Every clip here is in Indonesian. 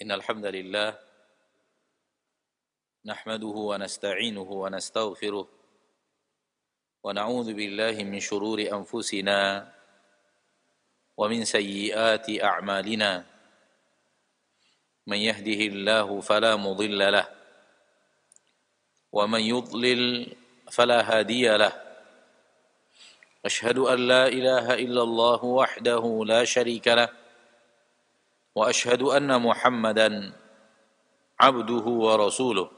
إن الحمد لله نحمده ونستعينه ونستغفره ونعوذ بالله من شرور أنفسنا ومن سيئات أعمالنا من يهده الله فلا مضل له ومن يضلل فلا هادي له أشهد أن لا إله إلا الله وحده لا شريك له وأشهد أن محمدًا عبده ورسوله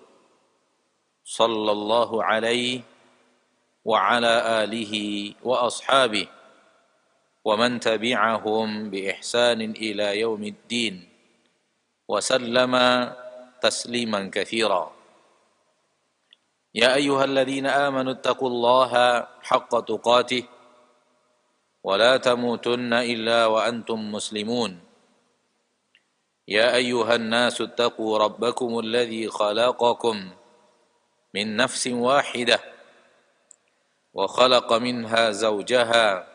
صلى الله عليه وعلى آله وأصحابه ومن تبعهم بإحسان إلى يوم الدين وسلم تسليما كثيرا يا أيها الذين آمنوا اتقوا الله حق تقاته ولا تموتن إلا وأنتم مسلمون يا أيها الناس اتقوا ربكم الذي خلقكم من نفس واحدة وخلق منها زوجها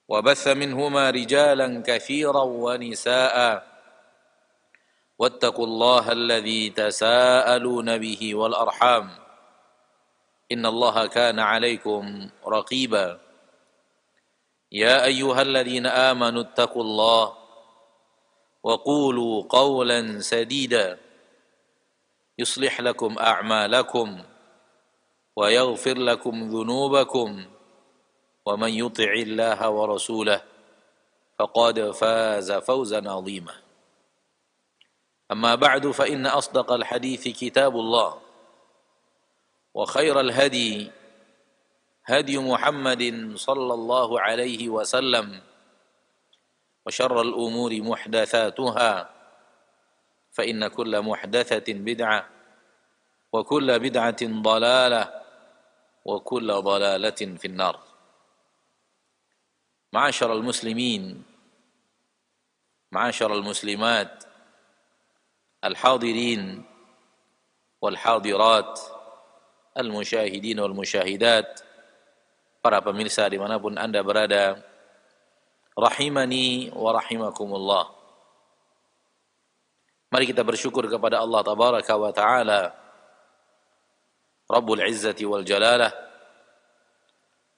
وبث منهما رجالا كثيرا ونساء واتقوا الله الذي تساءلون به والأرحام إن الله كان عليكم رقيبا يا أيها الذين آمنوا اتقوا الله وقولوا قولا سديدا يصلح لكم أعمالكم ويغفر لكم ذنوبكم ومن يطع الله ورسوله فقد فاز فوزا عظيما أما بعد فإن أصدق الحديث كتاب الله وخير الهدي هدي محمد صلى الله عليه وسلم وشر الأمور محدثاتها فإن كل محدثة بدعة وكل بدعة ضلالة وكل ضلالة في النار معاشر المسلمين معاشر المسلمات الحاضرين والحاضرات المشاهدين والمشاهدات para pemirsa dimanapun Anda berada, rahimani wa rahimakumullah. Mari kita bersyukur kepada Allah Tabaraka wa Ta'ala, Rabbul Izzati wal Jalalah,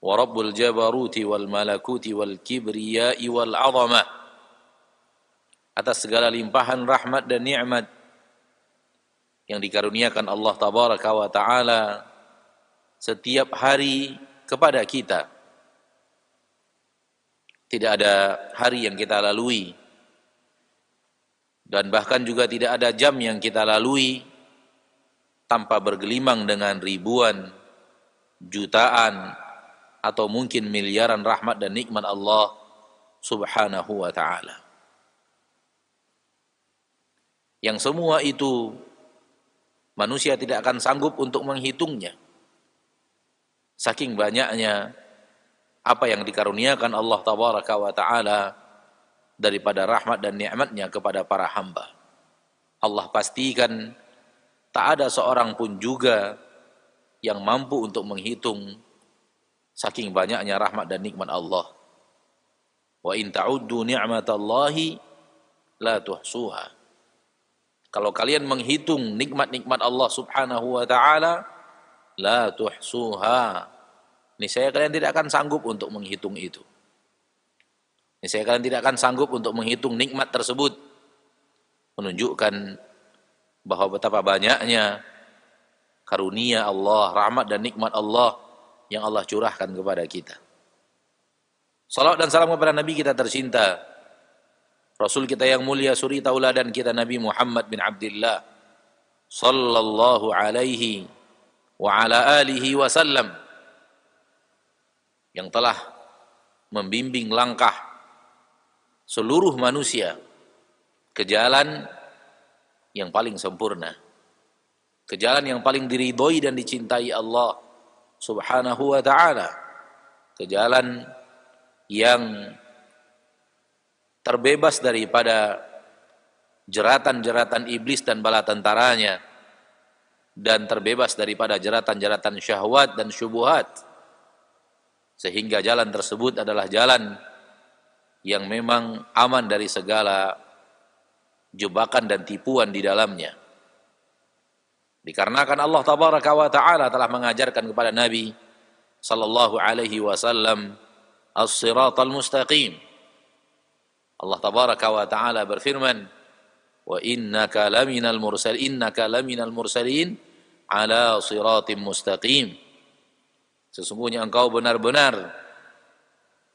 wa Rabbul Jabaruti wal Malakuti wal Kibriyai wal Azamah, atas segala limpahan rahmat dan nikmat yang dikaruniakan Allah Tabaraka wa Ta'ala setiap hari kepada kita. Tidak ada hari yang kita lalui dan bahkan juga tidak ada jam yang kita lalui tanpa bergelimang dengan ribuan, jutaan atau mungkin miliaran rahmat dan nikmat Allah Subhanahu wa Ta'ala. Yang semua itu manusia tidak akan sanggup untuk menghitungnya. Saking banyaknya apa yang dikaruniakan Allah Tabaraka wa Ta'ala daripada rahmat dan nikmatnya kepada para hamba. Allah pastikan tak ada seorang pun juga yang mampu untuk menghitung saking banyaknya rahmat dan nikmat Allah. Wa in ta'uddu ni'matallahi la tuhsuha. Kalau kalian menghitung nikmat-nikmat Allah Subhanahu wa Ta'ala, la tuhsuha, niscaya kalian tidak akan sanggup untuk menghitung itu. Niscaya kalian tidak akan sanggup untuk menghitung nikmat tersebut. Menunjukkan bahwa betapa banyaknya karunia Allah, rahmat dan nikmat Allah yang Allah curahkan kepada kita. Salawat dan salam kepada Nabi kita tercinta, Rasul kita yang mulia, suri tauladan kita, Nabi Muhammad bin Abdullah sallallahu alaihi wa ala alihi wasallam, yang telah membimbing langkah seluruh manusia ke jalan yang paling sempurna, ke jalan yang paling diridhoi dan dicintai Allah Subhanahu wa Ta'ala, ke jalan yang terbebas daripada jeratan-jeratan iblis dan bala tentaranya, dan terbebas daripada jeratan-jeratan syahwat dan syubhat, sehingga jalan tersebut adalah jalan yang memang aman dari segala jebakan dan tipuan di dalamnya. Dikarenakan Allah tabaraka wa taala telah mengajarkan kepada Nabi sallallahu alaihi wasallam as-siratal mustaqim. Allah tabaraka wa taala berfirman, wa innaka laminal mursalin ala siratim mustaqim. Sesungguhnya engkau benar-benar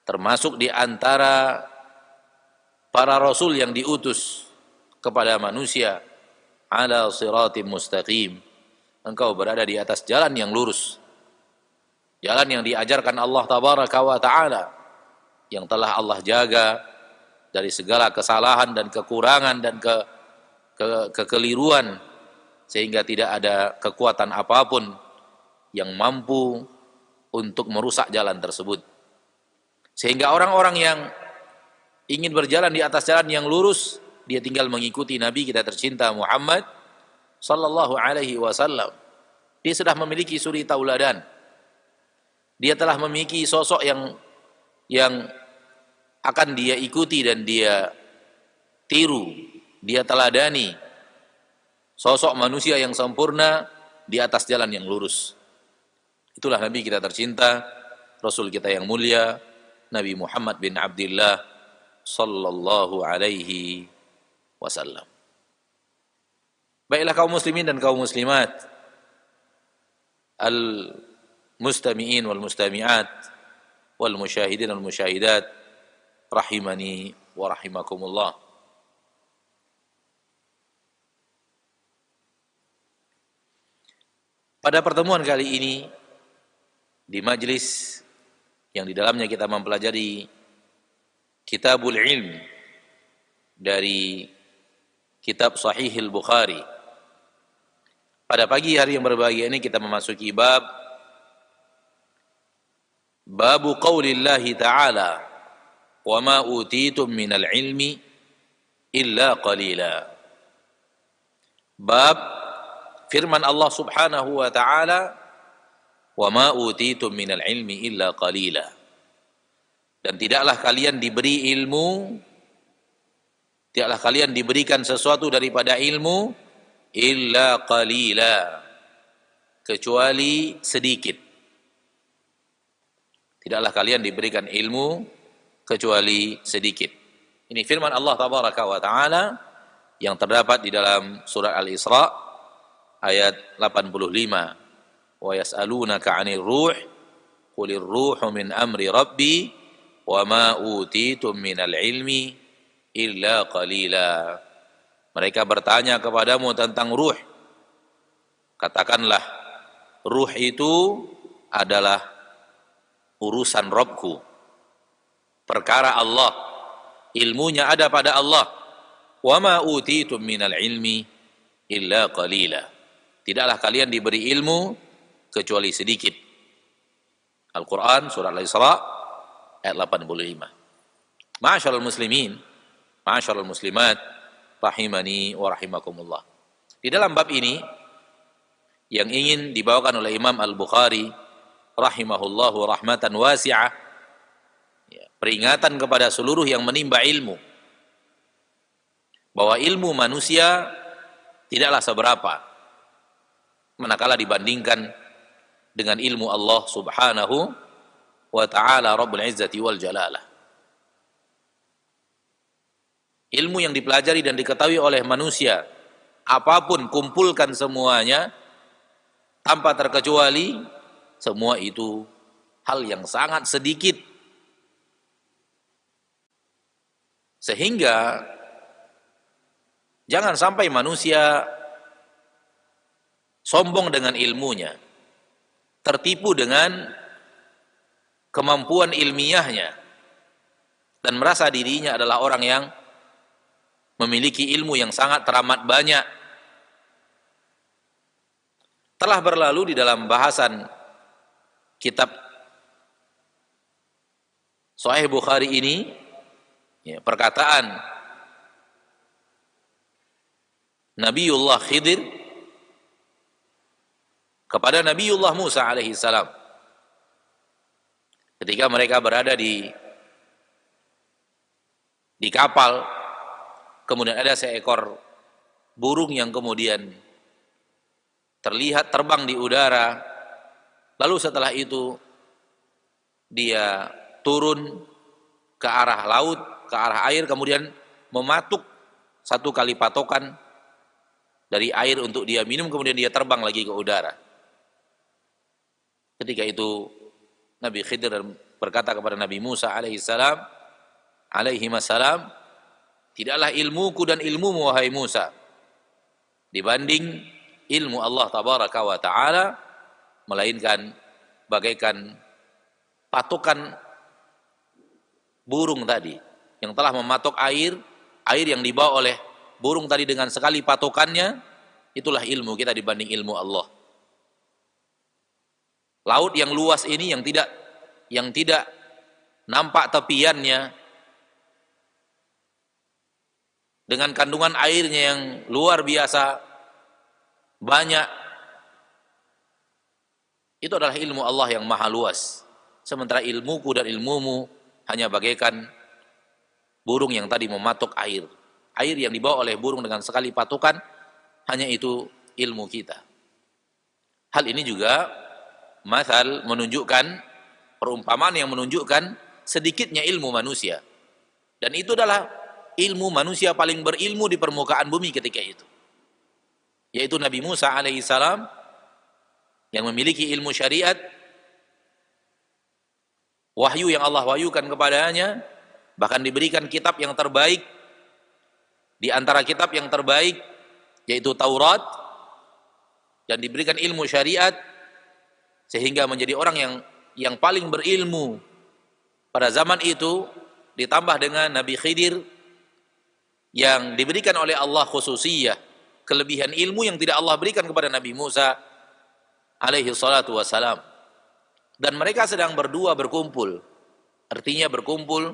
termasuk di antara para rasul yang diutus kepada manusia, ala siratim mustaqim. Engkau berada di atas jalan yang lurus, jalan yang diajarkan Allah tabaraka wa taala, yang telah Allah jaga dari segala kesalahan dan kekurangan dan kekeliruan, sehingga tidak ada kekuatan apapun yang mampu untuk merusak jalan tersebut. Sehingga orang-orang yang ingin berjalan di atas jalan yang lurus, dia tinggal mengikuti Nabi kita tercinta Muhammad sallallahu alaihi wasallam. Dia sudah memiliki suri tauladan. Dia telah memiliki sosok yang akan dia ikuti dan dia tiru, dia teladani. Sosok manusia yang sempurna di atas jalan yang lurus. Itulah Nabi kita tercinta, Rasul kita yang mulia, Nabi Muhammad bin Abdullah sallallahu alaihi wasallam. Baiklah kaum muslimin dan kaum muslimat, al-mustami'in wal mustami'at wal musyahidin wal musyahidat, rahimani wa rahimakumullah. Pada pertemuan kali ini, di majlis yang di dalamnya kita mempelajari Kitabul Ilm dari kitab Sahihil Bukhari, pada pagi hari yang berbahagia ini kita memasuki babu qaulillahi ta'ala wa ma utitum minal ilmi illa qalila. Bab firman Allah subhanahu wa ta'ala, wa ma utitum minal ilmi illa qalila. Dan tidaklah kalian diberi ilmu, tidaklah kalian diberikan sesuatu daripada ilmu illa qalila, kecuali sedikit. Tidaklah kalian diberikan ilmu kecuali sedikit. Ini firman Allah tabaraka wa taala yang terdapat di dalam surah Al-Isra ayat 85. Wa yas'alunaka 'anil ruh qulir ruhu min amri rabbi wa ma utitum minal ilmi illa qalila. Mereka bertanya kepadamu tentang ruh. Katakanlah, ruh itu adalah urusan Rabbku, perkara Allah, ilmunya ada pada Allah. Wa ma utitum minal ilmi illa qalila. Tidaklah kalian diberi ilmu kecuali sedikit. Al-Quran surah Al-Isra ayat 85. Ma'asyiral muslimin, ma'asyiral muslimat, rahimani wa rahimakumullah. Di dalam bab ini yang ingin dibawakan oleh Imam Al-Bukhari rahimahullahu rahmatan wasi'ah, peringatan kepada seluruh yang menimba ilmu, bahwa ilmu manusia tidaklah seberapa manakala dibandingkan dengan ilmu Allah subhanahu wa ta'ala Rabbul Izzati wal Jalalah. Ilmu yang dipelajari dan diketahui oleh manusia, apapun kumpulkan semuanya tanpa terkecuali, semua itu hal yang sangat sedikit. Sehingga jangan sampai manusia sombong dengan ilmunya, tertipu dengan kemampuan ilmiahnya, dan merasa dirinya adalah orang yang memiliki ilmu yang sangat teramat banyak. Telah berlalu di dalam bahasan kitab Sahih Bukhari ini, perkataan Nabiullah Khidir kepada Nabiullah Musa alaihi salam ketika mereka berada di kapal kemudian ada seekor burung yang kemudian terlihat terbang di udara, lalu setelah itu dia turun ke arah laut, ke arah air, kemudian mematuk satu kali patokan dari air untuk dia minum, kemudian dia terbang lagi ke udara. Ketika itu Nabi Khidir berkata kepada Nabi Musa alaihissalam, tidaklah ilmuku dan ilmumu wahai Musa dibanding ilmu Allah tabaraka wa ta'ala, melainkan bagaikan patokan burung tadi yang telah mematok air yang dibawa oleh burung tadi dengan sekali patokannya, itulah ilmu kita dibanding ilmu Allah. Laut yang luas ini yang tidak nampak tepiannya, dengan kandungan airnya yang luar biasa banyak, itu adalah ilmu Allah yang maha luas. Sementara ilmuku dan ilmumu hanya bagaikan burung yang tadi mematuk air yang dibawa oleh burung dengan sekali patukan, hanya itu ilmu kita. Hal ini juga mathal menunjukkan, perumpamaan yang menunjukkan sedikitnya ilmu manusia, dan itu adalah ilmu manusia paling berilmu di permukaan bumi ketika itu, yaitu Nabi Musa alaihissalam yang memiliki ilmu syariat, wahyu yang Allah wahyukan kepadanya, bahkan diberikan kitab yang terbaik di antara kitab yang terbaik, yaitu Taurat, dan diberikan ilmu syariat sehingga menjadi orang yang paling berilmu pada zaman itu, ditambah dengan Nabi Khidir yang diberikan oleh Allah khususiyah, kelebihan ilmu yang tidak Allah berikan kepada Nabi Musa alaihi salatu wassalam. Dan mereka sedang berdua berkumpul, artinya berkumpul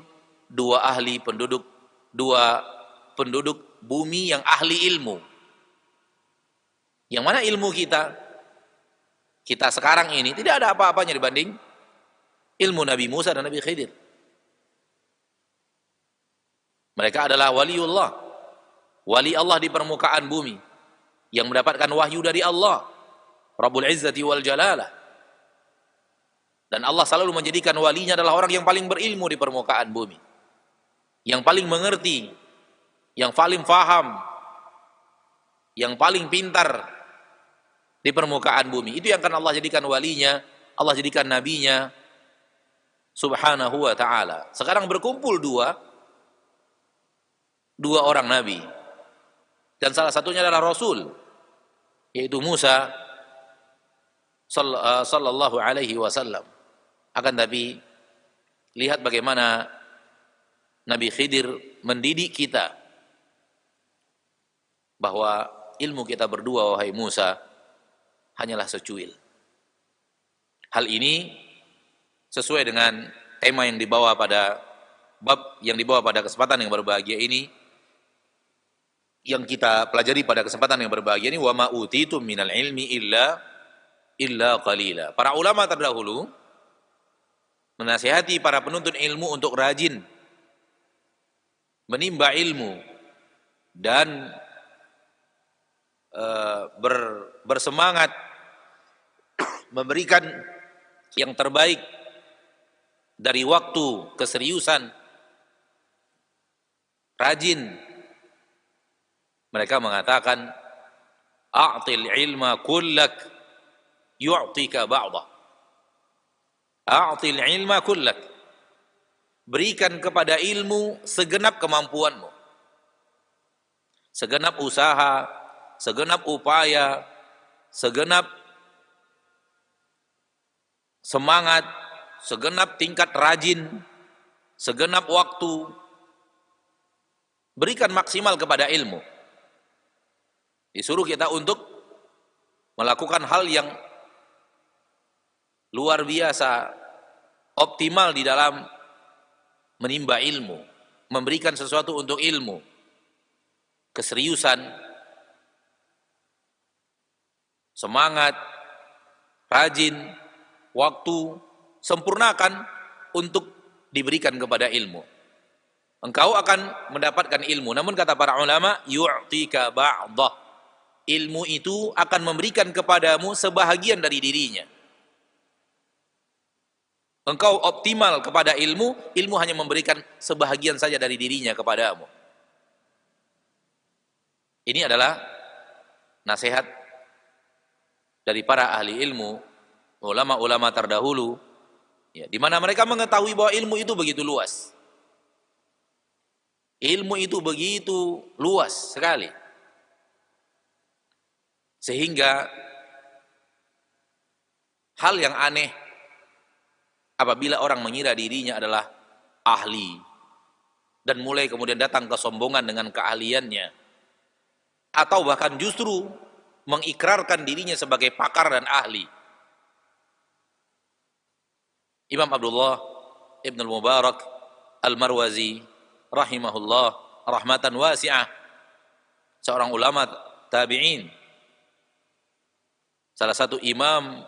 dua penduduk bumi yang ahli ilmu. Yang mana ilmu kita sekarang ini tidak ada apa-apanya dibanding ilmu Nabi Musa dan Nabi Khidir. Mereka adalah waliullah, wali Allah di permukaan bumi, yang mendapatkan wahyu dari Allah Rabbul Izzati wal Jalalah. Dan Allah selalu menjadikan walinya adalah orang yang paling berilmu di permukaan bumi, yang paling mengerti, yang paling faham, yang paling pintar di permukaan bumi. Itu yang akan Allah jadikan walinya, Allah jadikan nabinya subhanahu wa ta'ala. Sekarang berkumpul dua orang nabi, dan salah satunya adalah Rasul, yaitu Musa sallallahu alaihi wasallam. Akan tapi lihat bagaimana Nabi Khidir mendidik kita bahwa ilmu kita berdua wahai Musa hanyalah secuil. Hal ini sesuai dengan tema yang dibawa pada bab yang dibawa pada kesempatan yang berbahagia ini, yang kita pelajari pada kesempatan yang berbahagia ini, wa ma utitum minal ilmi illa qalila. Para ulama terdahulu menasihati para penuntut ilmu untuk rajin menimba ilmu dan bersemangat memberikan yang terbaik dari waktu, keseriusan, rajin. Mereka mengatakan, a'til ilma kullak yu'tika ba'dah. A'til ilma kullak. Berikan kepada ilmu segenap kemampuanmu, segenap usaha, segenap upaya, segenap semangat, segenap tingkat rajin, segenap waktu. Berikan maksimal kepada ilmu. Disuruh kita untuk melakukan hal yang luar biasa, optimal di dalam menimba ilmu, memberikan sesuatu untuk ilmu, keseriusan, semangat, rajin, waktu, sempurnakan untuk diberikan kepada ilmu. Engkau akan mendapatkan ilmu. Namun kata para ulama, yu'tika ba'dah. Ilmu itu akan memberikan kepadamu sebahagian dari dirinya. Engkau optimal kepada ilmu, ilmu hanya memberikan sebahagian saja dari dirinya kepadamu. Ini adalah nasihat dari para ahli ilmu, ulama-ulama terdahulu, ya, di mana mereka mengetahui bahwa ilmu itu begitu luas. Ilmu itu begitu luas sekali. Sehingga hal yang aneh apabila orang mengira dirinya adalah ahli dan mulai kemudian datang kesombongan dengan keahliannya, atau bahkan justru mengikrarkan dirinya sebagai pakar dan ahli. Imam Abdullah Ibn al-Mubarak al-Marwazi rahimahullah rahmatan wasi'ah, seorang ulama tabi'in, salah satu imam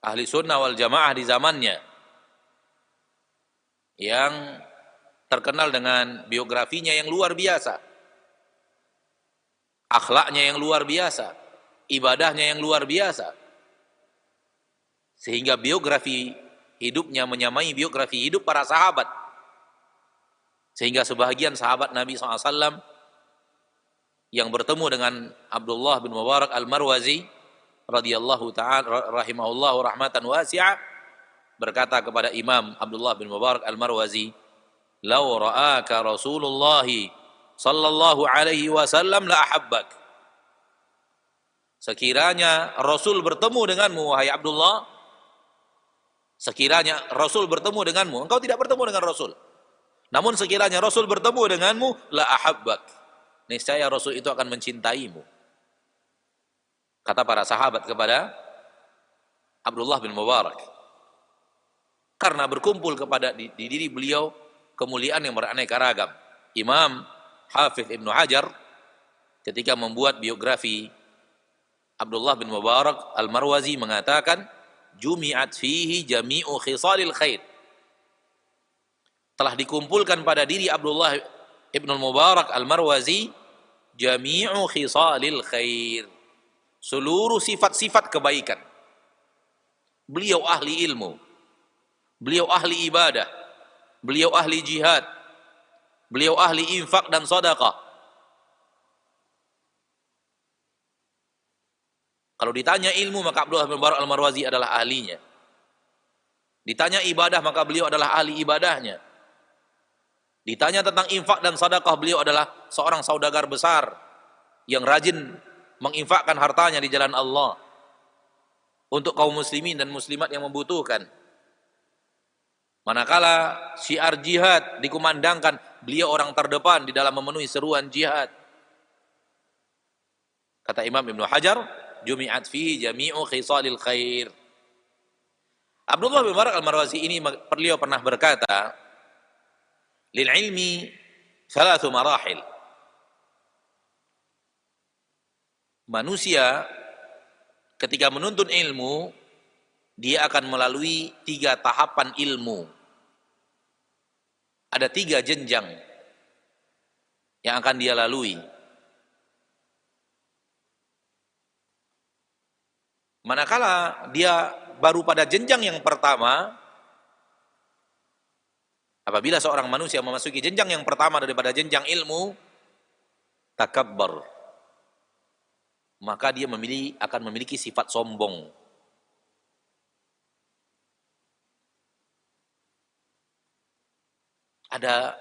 ahli sunnah wal jamaah di zamannya, yang terkenal dengan biografinya yang luar biasa, akhlaknya yang luar biasa, ibadahnya yang luar biasa, sehingga biografi hidupnya menyamai biografi hidup para sahabat, sehingga sebahagian sahabat Nabi SAW yang bertemu dengan Abdullah bin Mubarak al-Marwazi radhiyallahu ta'ala rahimahullah rahmatan wasi'ah, berkata kepada Imam Abdullah bin Mubarak al-Marwazi, "Lau ra'aka Rasulullah sallallahu alaihi wasallam la ahabbak." Sekiranya Rasul bertemu denganmu, wahai Abdullah, sekiranya Rasul bertemu denganmu, engkau tidak bertemu dengan Rasul, namun sekiranya Rasul bertemu denganmu, la ahabbak, niscaya Rasul itu akan mencintaimu. Kata para sahabat kepada Abdullah bin Mubarak, karena berkumpul kepada di diri beliau kemuliaan yang beraneka ragam. Imam Hafidh Ibnu Hajar ketika membuat biografi Abdullah bin Mubarak al-Marwazi mengatakan, jumi'at fihi jami'u khisalil khair. Telah dikumpulkan pada diri Abdullah ibn Mubarak al-Marwazi jami'u khisalil khair, seluruh sifat-sifat kebaikan. Beliau ahli ilmu, beliau ahli ibadah, beliau ahli jihad, beliau ahli infak dan sedekah. Kalau ditanya ilmu, maka Abdullah bin Mubarak al-Marwazi adalah ahlinya. Ditanya ibadah, maka beliau adalah ahli ibadahnya. Ditanya tentang infak dan sedekah, beliau adalah seorang saudagar besar yang rajin menginfakkan hartanya di jalan Allah untuk kaum muslimin dan muslimat yang membutuhkan. Manakala syiar jihad dikumandangkan, beliau orang terdepan di dalam memenuhi seruan jihad. Kata Imam Ibnu Hajar, jumi'at fihi jami'u khisalil khair. Abdullah bin Mubarak al-Marwazi ini beliau pernah berkata, lil ilmi thalathu marahil. Manusia ketika menuntut ilmu, dia akan melalui 3 tahapan ilmu. Ada 3 jenjang yang akan dia lalui. Manakala dia baru pada jenjang yang pertama, apabila seorang manusia memasuki jenjang yang pertama daripada jenjang ilmu, takabbar, maka dia akan memiliki sifat sombong. Ada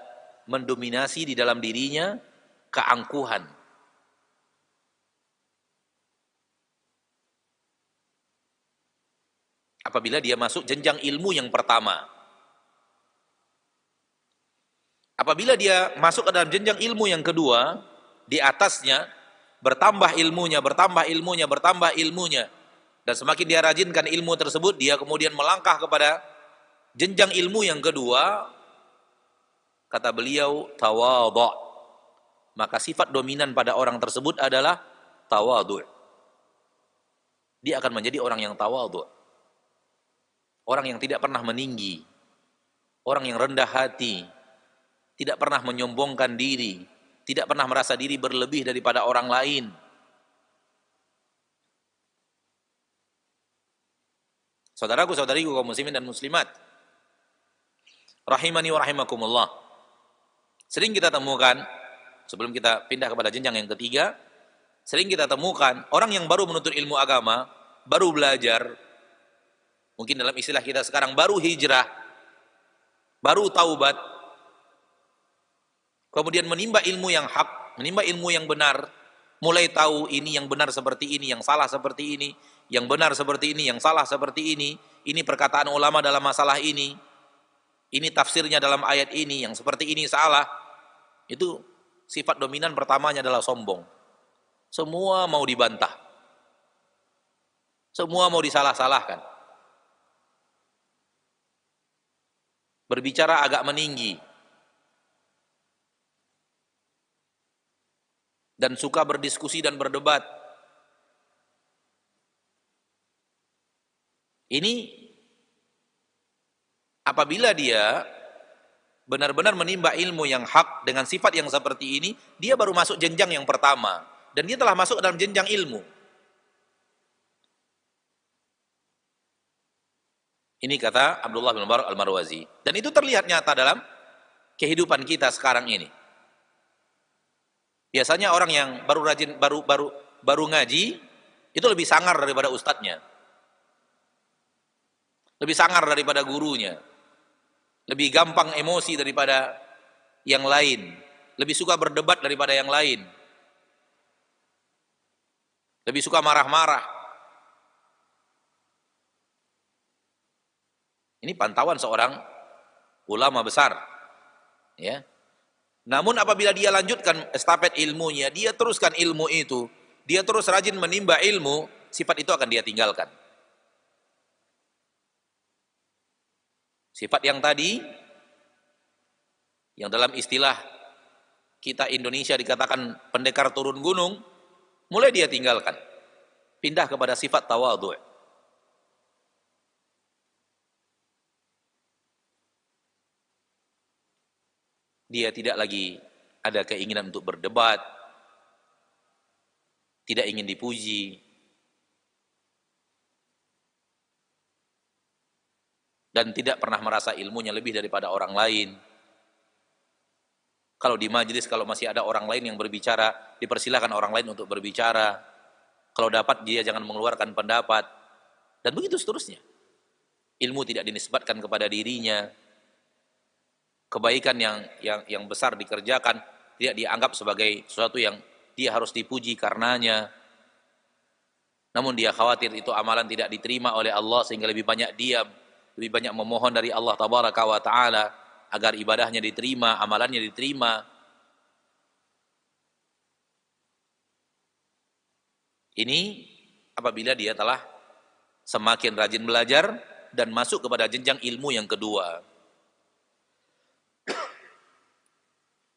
mendominasi di dalam dirinya keangkuhan. Apabila dia masuk jenjang ilmu yang pertama. Apabila dia masuk ke dalam jenjang ilmu yang kedua, di atasnya bertambah ilmunya, bertambah ilmunya, bertambah ilmunya. Dan semakin dia rajinkan ilmu tersebut, dia kemudian melangkah kepada jenjang ilmu yang kedua. Kata beliau, tawadhu'. Maka sifat dominan pada orang tersebut adalah tawadhu'. Dia akan menjadi orang yang tawadhu'. Orang yang tidak pernah meninggi. Orang yang rendah hati. tidak pernah menyombongkan diri, tidak pernah merasa diri berlebih daripada orang lain. Saudaraku, saudariku kaum muslimin dan muslimat, rahimani wa rahimakumullah. Sering kita temukan, sebelum kita pindah kepada jenjang yang ketiga, sering kita temukan orang yang baru menuntut ilmu agama, baru belajar, mungkin dalam istilah kita sekarang baru hijrah, baru taubat, kemudian menimba ilmu yang hak, menimba ilmu yang benar, mulai tahu ini yang benar seperti ini, yang salah seperti ini, yang benar seperti ini, yang salah seperti ini perkataan ulama dalam masalah ini tafsirnya dalam ayat ini, yang seperti ini salah. Itu sifat dominan pertamanya adalah sombong. Semua mau dibantah, semua mau disalah-salahkan, berbicara agak meninggi, dan suka berdiskusi dan berdebat. Ini apabila dia benar-benar menimba ilmu yang hak dengan sifat yang seperti ini, dia baru masuk jenjang yang pertama, dan dia telah masuk dalam jenjang ilmu. Ini kata Abdullah bin Mubarak Al-Marwazi, dan itu terlihat nyata dalam kehidupan kita sekarang ini. Biasanya orang yang baru rajin, baru ngaji, itu lebih sangar daripada ustadznya, lebih sangar daripada gurunya, lebih gampang emosi daripada yang lain, lebih suka berdebat daripada yang lain, lebih suka marah-marah. Ini pantauan seorang ulama besar, ya. Namun apabila dia lanjutkan estafet ilmunya, dia teruskan ilmu itu, dia terus rajin menimba ilmu, sifat itu akan dia tinggalkan. Sifat yang tadi, yang dalam istilah kita Indonesia dikatakan pendekar turun gunung, mulai dia tinggalkan. Pindah kepada sifat tawadhu'. Dia tidak lagi ada keinginan untuk berdebat, tidak ingin dipuji, dan tidak pernah merasa ilmunya lebih daripada orang lain. Kalau di majelis, kalau masih ada orang lain yang berbicara, dipersilakan orang lain untuk berbicara. Kalau dapat, dia jangan mengeluarkan pendapat, dan begitu seterusnya. Ilmu tidak dinisbatkan kepada dirinya. Kebaikan yang besar dikerjakan tidak dianggap sebagai sesuatu yang dia harus dipuji karenanya. Namun dia khawatir itu amalan tidak diterima oleh Allah, sehingga lebih banyak diam, lebih banyak memohon dari Allah Tabaraka wa Ta'ala agar ibadahnya diterima, amalannya diterima. Ini apabila dia telah semakin rajin belajar dan masuk kepada jenjang ilmu yang kedua.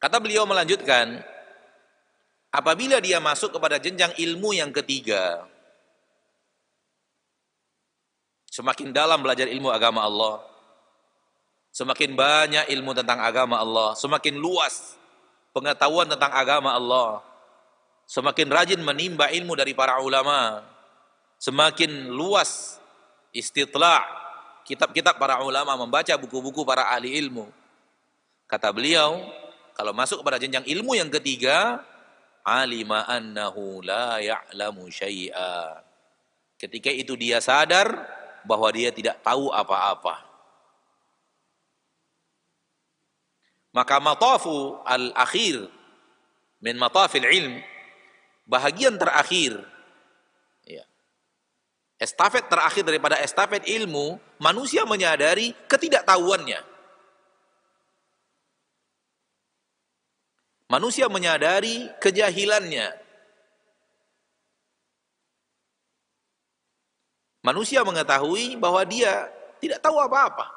Kata beliau melanjutkan, apabila dia masuk kepada jenjang ilmu yang ketiga, semakin dalam belajar ilmu agama Allah, semakin banyak ilmu tentang agama Allah, semakin luas pengetahuan tentang agama Allah, semakin rajin menimba ilmu dari para ulama, semakin luas istitla' kitab-kitab para ulama, membaca buku-buku para ahli ilmu. Kata beliau, kalau masuk kepada jenjang ilmu yang ketiga, alima annahu la ya'lamu syai'a. Ketika itu dia sadar bahwa dia tidak tahu apa-apa. Maka matafu al-akhir min matafil ilm, bahagian terakhir, ya, estafet terakhir daripada estafet ilmu, manusia menyadari ketidaktahuannya. Manusia menyadari kejahilannya. Manusia mengetahui bahwa dia tidak tahu apa-apa.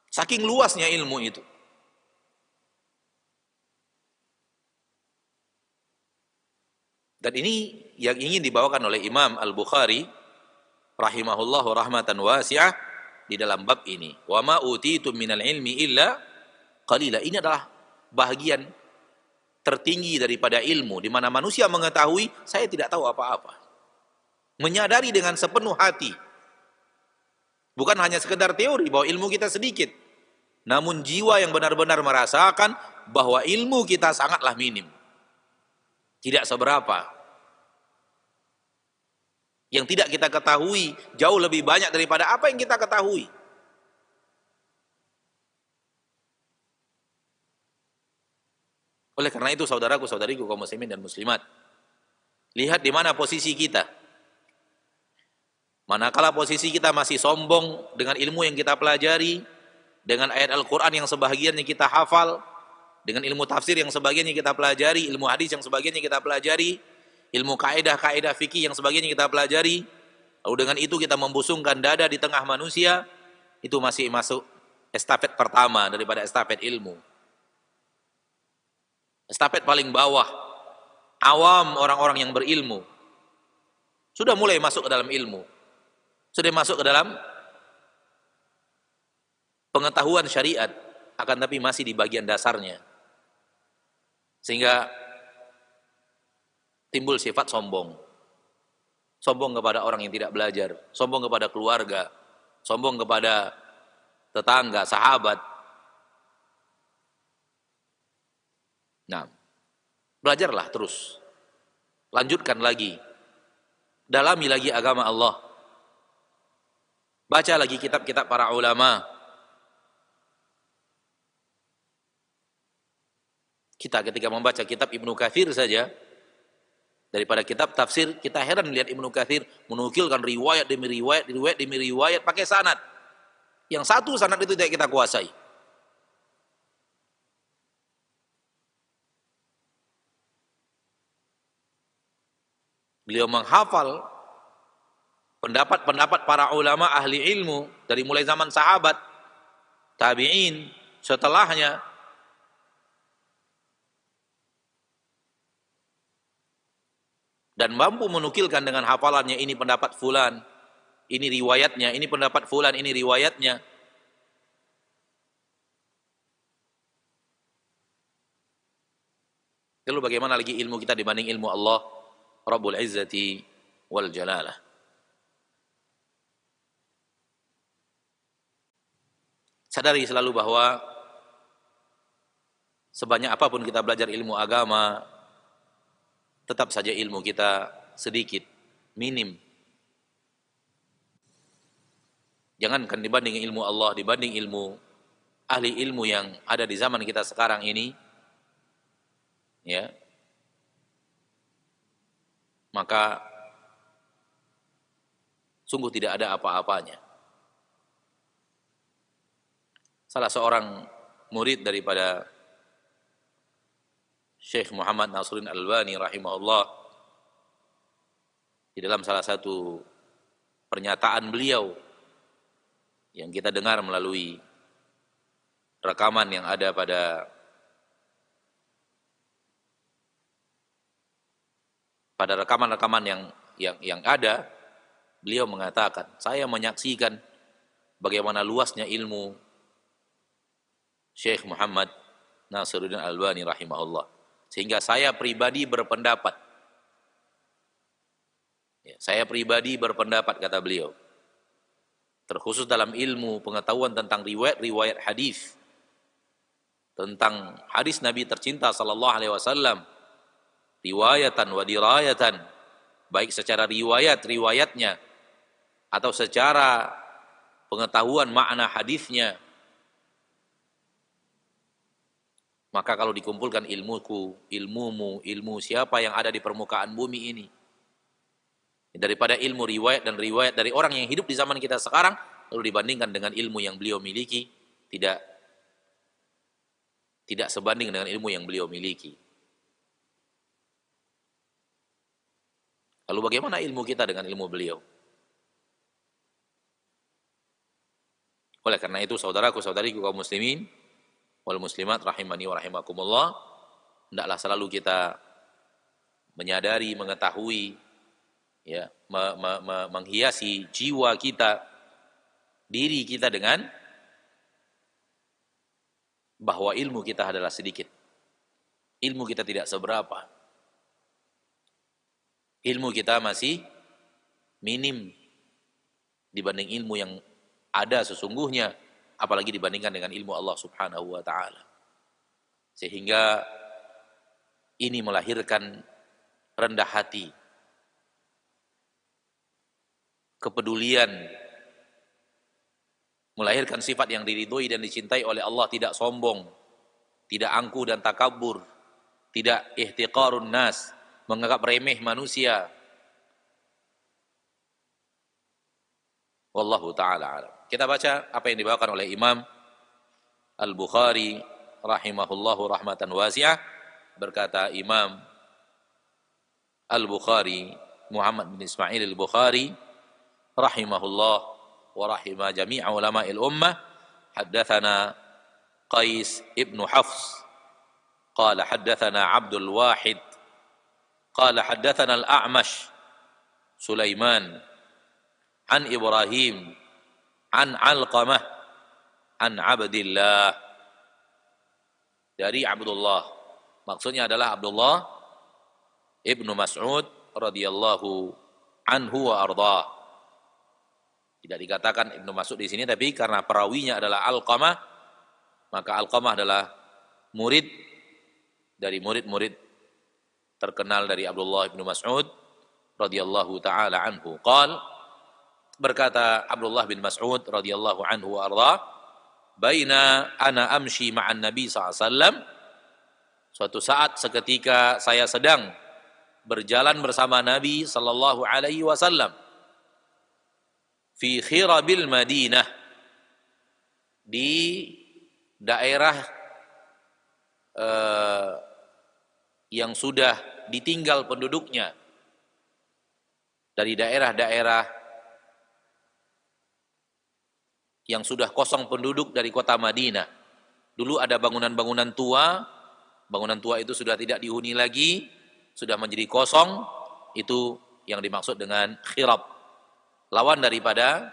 Saking luasnya ilmu itu. Dan ini yang ingin dibawakan oleh Imam Al-Bukhari rahimahullahu rahmatan wasi'ah di dalam bab ini. Wa ma utitum minal ilmi illa qalila. Ini adalah bahagian tertinggi daripada ilmu, di mana manusia mengetahui saya tidak tahu apa-apa. Menyadari dengan sepenuh hati. Bukan hanya sekedar teori bahwa ilmu kita sedikit. Namun jiwa yang benar-benar merasakan bahwa ilmu kita sangatlah minim. Tidak seberapa. Yang tidak kita ketahui jauh lebih banyak daripada apa yang kita ketahui. Oleh karena itu saudaraku, saudariku kaum muslimin dan muslimat, lihat di mana posisi kita. Manakala posisi kita masih sombong dengan ilmu yang kita pelajari, dengan ayat Al-Quran yang sebahagiannya kita hafal, dengan ilmu tafsir yang sebagiannya kita pelajari, ilmu hadis yang sebagiannya kita pelajari, ilmu kaidah-kaidah fikih yang sebagiannya kita pelajari, lalu dengan itu kita membusungkan dada di tengah manusia, itu masih masuk estafet pertama daripada estafet ilmu. Estafet paling bawah, awam orang-orang yang berilmu, sudah mulai masuk ke dalam ilmu, sudah masuk ke dalam pengetahuan syariat, akan tapi masih di bagian dasarnya. Sehingga timbul sifat sombong. Sombong kepada orang yang tidak belajar, sombong kepada keluarga, sombong kepada tetangga, sahabat. Nah, belajarlah terus. Lanjutkan lagi. Dalami lagi agama Allah. Baca lagi kitab-kitab para ulama. Kita ketika membaca kitab Ibnu Katsir saja, daripada kitab tafsir, kita heran lihat Ibnu Katsir menukilkan riwayat demi riwayat, riwayat demi riwayat pakai sanad. Yang satu sanad itu tidak kita kuasai. Beliau menghafal pendapat-pendapat para ulama ahli ilmu dari mulai zaman sahabat, tabi'in, setelahnya. Dan mampu menukilkan dengan hafalannya, ini pendapat fulan, ini riwayatnya, ini pendapat fulan, ini riwayatnya. Lalu bagaimana lagi ilmu kita dibanding ilmu Allah Rabbul Izzati wal Jalalah. Sadari selalu bahwa sebanyak apapun kita belajar ilmu agama, tetap saja ilmu kita sedikit, minim. Jangankan dibanding ilmu Allah, dibanding ilmu ahli ilmu yang ada di zaman kita sekarang ini, ya, maka sungguh tidak ada apa-apanya. Salah seorang murid daripada Syekh Muhammad Nasiruddin Albani rahimahullah, di dalam salah satu pernyataan beliau yang kita dengar melalui rekaman yang ada pada rekaman-rekaman yang ada, beliau mengatakan, saya menyaksikan bagaimana luasnya ilmu Syekh Muhammad Nasiruddin Albani rahimahullah, sehingga saya pribadi berpendapat, saya pribadi berpendapat, kata beliau, terkhusus dalam ilmu pengetahuan tentang riwayat-riwayat hadis, tentang hadis Nabi tercinta sallallahu alaihi wasallam, riwayatan wa dirayatan, baik secara riwayatnya atau secara pengetahuan makna hadisnya. Maka kalau dikumpulkan ilmuku, ilmumu, ilmu siapa yang ada di permukaan bumi ini, daripada ilmu riwayat dan riwayat dari orang yang hidup di zaman kita sekarang, lalu dibandingkan dengan ilmu yang beliau miliki, tidak sebanding dengan ilmu yang beliau miliki. Lalu bagaimana ilmu kita dengan ilmu beliau? Oleh karena itu saudaraku, saudariku kaum muslimin wal muslimat rahimani wa rahimakumullah, hendaklah selalu kita menyadari, mengetahui, ya, menghiasi jiwa kita, diri kita dengan bahwa ilmu kita adalah sedikit. Ilmu kita tidak seberapa. Ilmu kita masih minim dibanding ilmu yang ada sesungguhnya, apalagi dibandingkan dengan ilmu Allah Subhanahu wa taala. Sehingga ini melahirkan rendah hati, kepedulian, melahirkan sifat yang diridhoi dan dicintai oleh Allah, tidak sombong, tidak angkuh dan takabur, tidak ihtiqarun nas, menganggap remeh manusia. Wallahu ta'ala alam. Kita baca apa yang dibawakan oleh Imam Al-Bukhari rahimahullahu rahmatan wasi'ah. Berkata Imam Al-Bukhari, Muhammad bin Ismail Al-Bukhari rahimahullah wa rahimah jami'a ulama'il ummah, haddathana Qais ibn Hafs qala haddathana Abdul Wahid qala haddathana Al-A'mash Sulaiman an Ibrahim an Alqamah an Abdillah, dari Abdullah, maksudnya adalah Abdullah ibnu Mas'ud radhiyallahu anhu wa ardhah. Tidak dikatakan Ibnu Mas'ud di sini, tapi karena perawinya adalah Alqamah, maka Alqamah adalah murid dari murid-murid terkenal dari Abdullah ibnu Mas'ud radhiyallahu taala anhu. Berkata Abdullah bin Mas'ud radhiyallahu anhu wa ardhah, baina ana amshi ma'an Nabi SAW, suatu saat seketika saya sedang berjalan bersama Nabi sallallahu alaihi wasallam, fi khirabil Madinah, di daerah yang sudah ditinggal penduduknya, dari daerah-daerah yang sudah kosong penduduk dari kota Madinah. Dulu ada bangunan-bangunan tua itu sudah tidak dihuni lagi, sudah menjadi kosong. Itu yang dimaksud dengan khirab, lawan daripada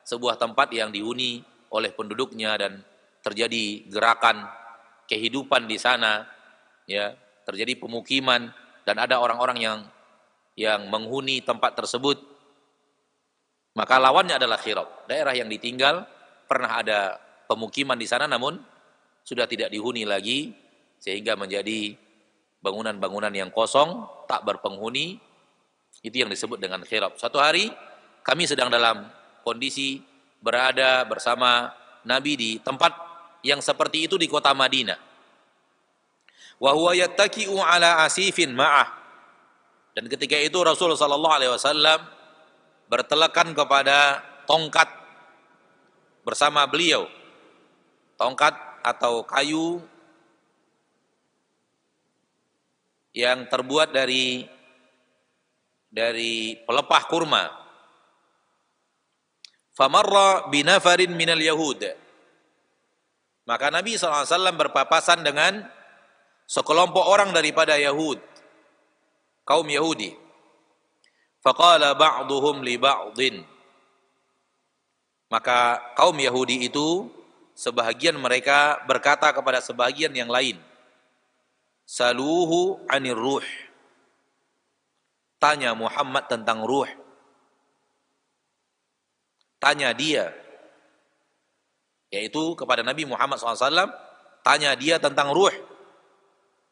sebuah tempat yang dihuni oleh penduduknya dan terjadi gerakan kehidupan di sana, ya, terjadi pemukiman dan ada orang-orang yang menghuni tempat tersebut. Maka lawannya adalah khirab, daerah yang ditinggal, pernah ada pemukiman di sana namun sudah tidak dihuni lagi, sehingga menjadi bangunan-bangunan yang kosong, tak berpenghuni. Itu yang disebut dengan khirab. Suatu hari kami sedang dalam kondisi berada bersama Nabi di tempat yang seperti itu di kota Madinah. Wa huwa yattaki'u ala asifin ma'ah. Dan ketika itu Rasulullah sallallahu alaihi wasallam bertelekan kepada tongkat bersama beliau. Tongkat atau kayu yang terbuat dari pelepah kurma. Famarra binafarin minal yahud. Maka Nabi SAW berpapasan dengan sekelompok orang daripada Yahud, kaum Yahudi. Faqala ba'duhum li ba'din. Maka kaum Yahudi itu, sebahagian mereka berkata kepada sebahagian yang lain, saluhu anir ruh. Tanya Muhammad tentang ruh. Tanya dia, yaitu kepada Nabi Muhammad SAW, tanya dia tentang ruh.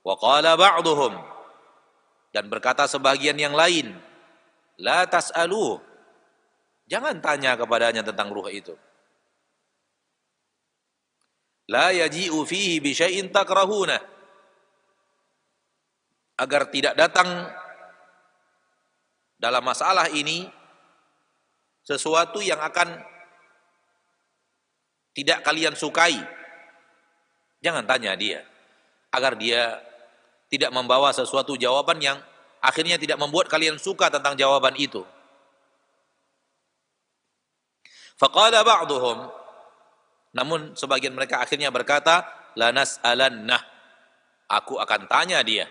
Wa qala ba'duhum, dan berkata sebahagian yang lain, la tas'aluh, jangan tanya kepadanya tentang ruh itu. La yaji'u fihi bi syai'in takrahuna, agar tidak datang dalam masalah ini sesuatu yang akan tidak kalian sukai. Jangan tanya dia, agar dia tidak membawa sesuatu jawaban yang akhirnya tidak membuat kalian suka tentang jawaban itu. Faqala ba'duhum, namun sebagian mereka akhirnya berkata, la nas'alannah, aku akan tanya dia.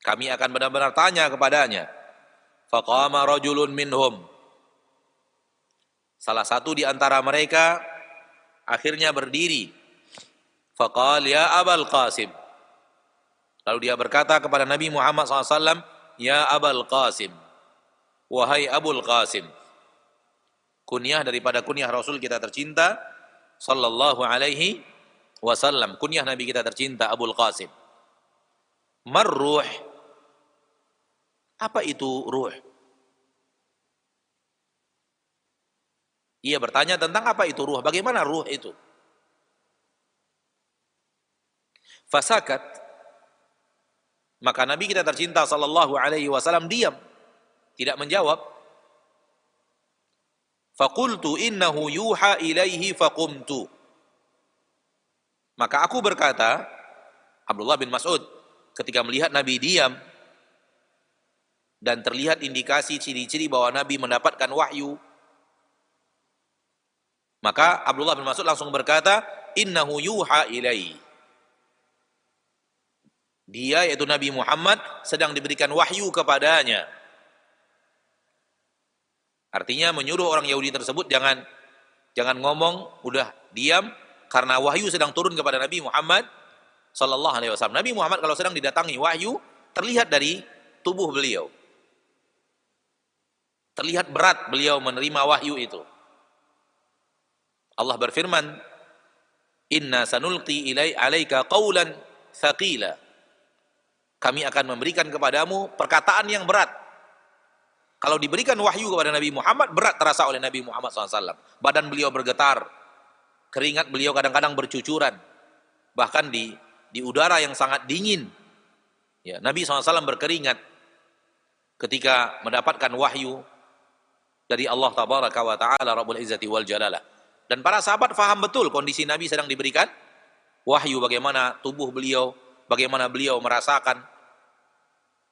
Kami akan benar-benar tanya kepadanya. Faqama rajulun minhum, salah satu di antara mereka akhirnya berdiri. Faqala ya Abul Qasim. Lalu dia berkata kepada Nabi Muhammad SAW, ya Abul Qasim, wahai Abul Qasim. Kunyah daripada kunyah Rasul kita tercinta sallallahu alaihi wasallam. Kunyah Nabi kita tercinta Abul Qasim. Marruh. Apa itu ruh? Ia bertanya tentang apa itu ruh, bagaimana ruh itu? Fasakat. Maka Nabi kita tercinta sallallahu alaihi wasallam diam, tidak menjawab. Faqultu innahu yuha ilaihi faqumtu. Maka aku berkata, Abdullah bin Mas'ud, ketika melihat Nabi diam dan terlihat indikasi ciri-ciri bahwa Nabi mendapatkan wahyu, maka Abdullah bin Mas'ud langsung berkata, innahu yuha ilaihi. Dia, yaitu Nabi Muhammad, sedang diberikan wahyu kepadanya. Artinya menyuruh orang Yahudi tersebut jangan ngomong, udah diam, karena wahyu sedang turun kepada Nabi Muhammad sallallahu alaihi wasallam. Nabi Muhammad kalau sedang didatangi wahyu, terlihat dari tubuh beliau. Terlihat berat beliau menerima wahyu itu. Allah berfirman, inna sanulqi alaika qawlan thaqila. Kami akan memberikan kepadamu perkataan yang berat. Kalau diberikan wahyu kepada Nabi Muhammad, berat terasa oleh Nabi Muhammad SAW. Badan beliau bergetar, keringat beliau kadang-kadang bercucuran, bahkan di udara yang sangat dingin. Ya, Nabi SAW berkeringat ketika mendapatkan wahyu dari Allah Tabaraka wa Ta'ala Rabbul Izzati wal Jalalah. Dan para sahabat faham betul kondisi Nabi sedang diberikan wahyu, bagaimana tubuh beliau, bagaimana beliau merasakan.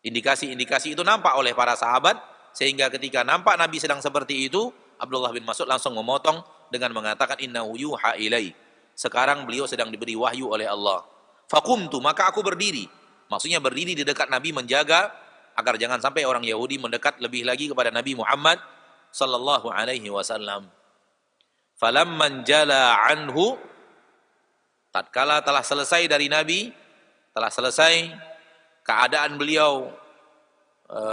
Indikasi-indikasi itu nampak oleh para sahabat, sehingga ketika nampak Nabi sedang seperti itu, Abdullah bin Mas'ud langsung memotong dengan mengatakan innahu yuha ilai. Sekarang beliau sedang diberi wahyu oleh Allah. Faqumtu, maka aku berdiri. Maksudnya berdiri di dekat Nabi, menjaga agar jangan sampai orang Yahudi mendekat lebih lagi kepada Nabi Muhammad sallallahu alaihi wasallam. Falamman jala anhu, tatkala telah selesai dari Nabi, telah selesai keadaan beliau,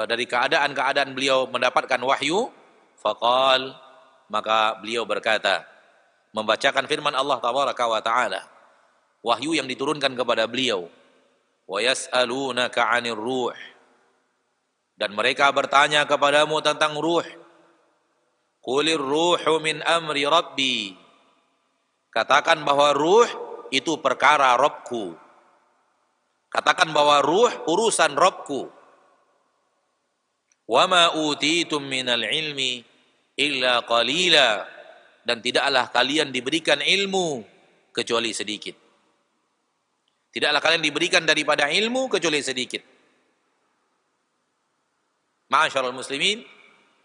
dari keadaan beliau mendapatkan wahyu, faqal, maka beliau berkata, membacakan firman Allah Tabaraka wa Ta'ala, wahyu yang diturunkan kepada beliau, wa yas'alunaka 'anir ruh, dan mereka bertanya kepadamu tentang ruh. Qulir ruhu min amri rabbi, katakan bahwa ruh itu perkara Rabbku. Katakan bahwa ruh urusan Rabbku. Wa ma utitum minal ilmi illa qalila, dan tidaklah kalian diberikan ilmu kecuali sedikit. Tidaklah kalian diberikan daripada ilmu kecuali sedikit. Ma'asyiral muslimin,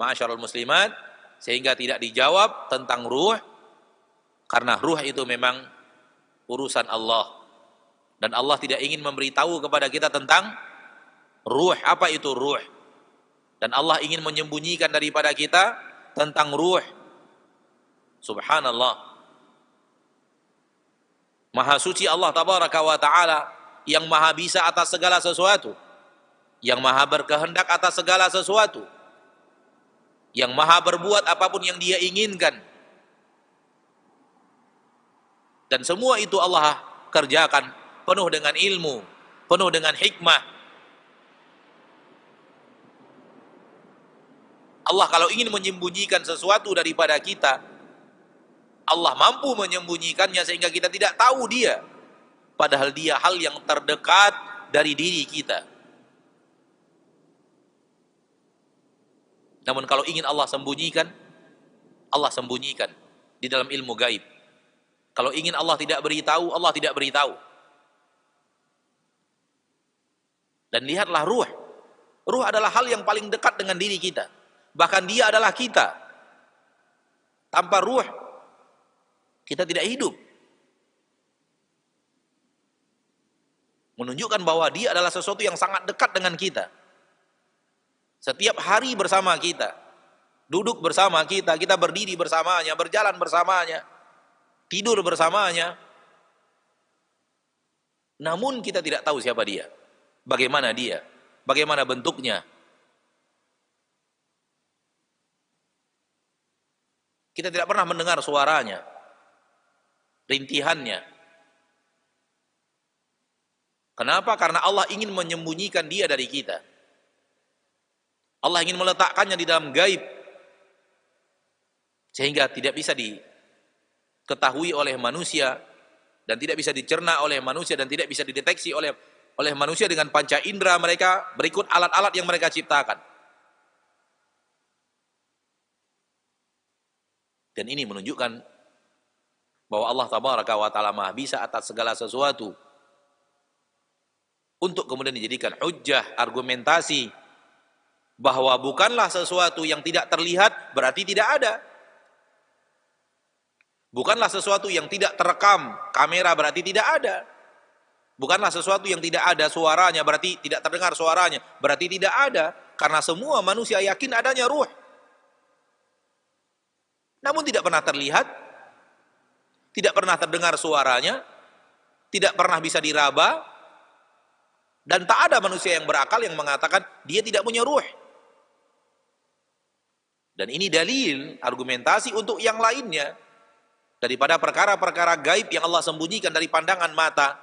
ma'asyiral muslimat, sehingga tidak dijawab tentang ruh, karena ruh itu memang urusan Allah. Dan Allah tidak ingin memberitahu kepada kita tentang ruh, apa itu ruh. Dan Allah ingin menyembunyikan daripada kita tentang ruh. Subhanallah. Maha suci Allah Tabaraka wa Ta'ala, yang maha bisa atas segala sesuatu, yang maha berkehendak atas segala sesuatu, yang maha berbuat apapun yang dia inginkan. Dan semua itu Allah kerjakan penuh dengan ilmu, penuh dengan hikmah. Allah kalau ingin menyembunyikan sesuatu daripada kita, Allah mampu menyembunyikannya sehingga kita tidak tahu dia. Padahal dia hal yang terdekat dari diri kita. Namun kalau ingin Allah sembunyikan, Allah sembunyikan di dalam ilmu gaib. Kalau ingin Allah tidak beritahu, Allah tidak beritahu. Dan lihatlah ruh. Ruh adalah hal yang paling dekat dengan diri kita. Bahkan dia adalah kita. Tanpa ruh, kita tidak hidup. Menunjukkan bahwa dia adalah sesuatu yang sangat dekat dengan kita. Setiap hari bersama kita. Duduk bersama kita, kita berdiri bersamanya, berjalan bersamanya, tidur bersamanya. namun kita tidak tahu siapa dia, bagaimana dia, bagaimana bentuknya. Kita tidak pernah mendengar suaranya, rintihannya. Kenapa? Karena Allah ingin menyembunyikan dia dari kita. Allah ingin meletakkannya di dalam gaib, sehingga tidak bisa diketahui oleh manusia, dan tidak bisa dicerna oleh manusia, dan tidak bisa dideteksi oleh manusia dengan panca indera mereka berikut alat-alat yang mereka ciptakan. Dan ini menunjukkan bahwa Allah Tabaraka wa Ta'ala Maha Bisa atas segala sesuatu, untuk kemudian dijadikan hujjah, argumentasi, bahwa bukanlah sesuatu yang tidak terlihat berarti tidak ada. Bukanlah sesuatu yang tidak terekam kamera berarti tidak ada. Bukanlah sesuatu yang tidak ada suaranya berarti tidak terdengar suaranya, berarti tidak ada. Karena semua manusia yakin adanya ruh, namun tidak pernah terlihat, tidak pernah terdengar suaranya, tidak pernah bisa diraba, dan tak ada manusia yang berakal yang mengatakan dia tidak punya ruh. Dan ini dalil, argumentasi untuk yang lainnya, daripada perkara-perkara gaib yang Allah sembunyikan dari pandangan mata,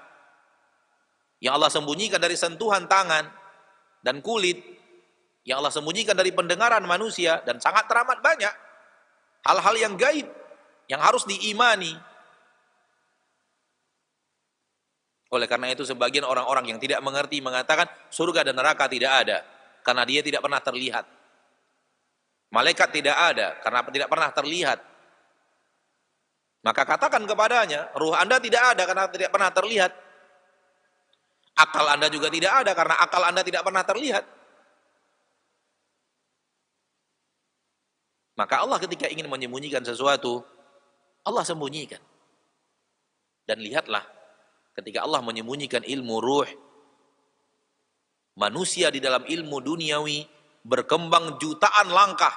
yang Allah sembunyikan dari sentuhan tangan dan kulit, yang Allah sembunyikan dari pendengaran manusia, dan sangat teramat banyak hal-hal yang gaib yang harus diimani. Oleh karena itu sebagian orang-orang yang tidak mengerti mengatakan surga dan neraka tidak ada karena dia tidak pernah terlihat. Malaikat tidak ada karena tidak pernah terlihat. Maka katakan kepadanya, ruh Anda tidak ada karena tidak pernah terlihat. Akal Anda juga tidak ada karena akal Anda tidak pernah terlihat. Maka Allah ketika ingin menyembunyikan sesuatu, Allah sembunyikan. Dan lihatlah, ketika Allah menyembunyikan ilmu ruh, manusia di dalam ilmu duniawi berkembang jutaan langkah,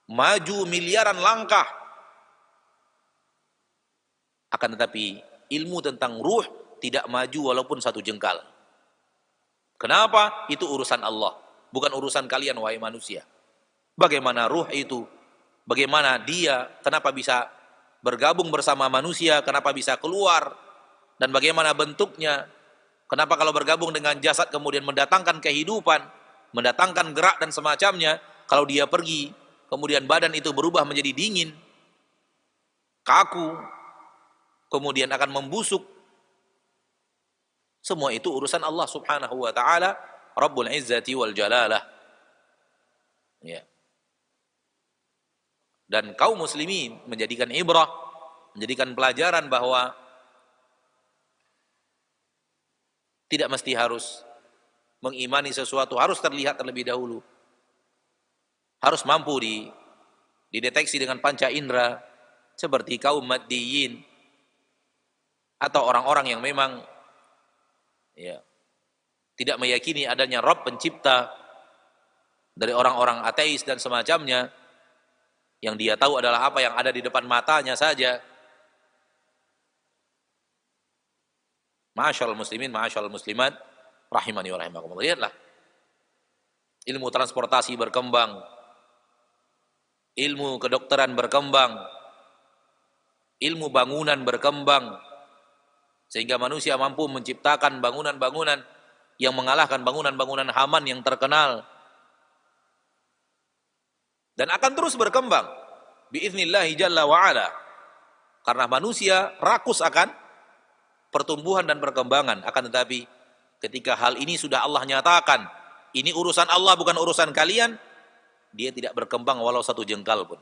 maju miliaran langkah. Akan tetapi ilmu tentang ruh tidak maju walaupun satu jengkal. Kenapa? Itu urusan Allah, bukan urusan kalian wahai manusia. Bagaimana ruh itu? Bagaimana dia? Kenapa bisa bergabung bersama manusia? Kenapa bisa keluar? Dan bagaimana bentuknya? Kenapa kalau bergabung dengan jasad kemudian mendatangkan kehidupan, mendatangkan gerak dan semacamnya? Kalau dia pergi, kemudian badan itu berubah menjadi dingin, kaku, kemudian akan membusuk. Semua itu urusan Allah Subhanahu wa Ta'ala, Rabbul Izzati wal Jalalah. Ya. Dan kaum muslimin menjadikan ibrah, menjadikan pelajaran bahwa tidak mesti harus mengimani sesuatu harus terlihat terlebih dahulu. Harus mampu dideteksi dengan panca indera, seperti kaum maddiyin atau orang-orang yang memang tidak meyakini adanya Rabb pencipta, dari orang-orang ateis dan semacamnya, yang dia tahu adalah apa yang ada di depan matanya saja. Ma'asyiral muslimin, ma'asyiral muslimat, rahimani wa rahimakumullah. Lihatlah, ilmu transportasi berkembang, ilmu kedokteran berkembang, ilmu bangunan berkembang, sehingga manusia mampu menciptakan bangunan-bangunan yang mengalahkan bangunan-bangunan Haman yang terkenal. Dan akan terus berkembang biiznillahi jalla wa'ala, karena manusia rakus akan pertumbuhan dan perkembangan. Akan tetapi ketika hal ini sudah Allah nyatakan, ini urusan Allah bukan urusan kalian, dia tidak berkembang walau satu jengkal pun.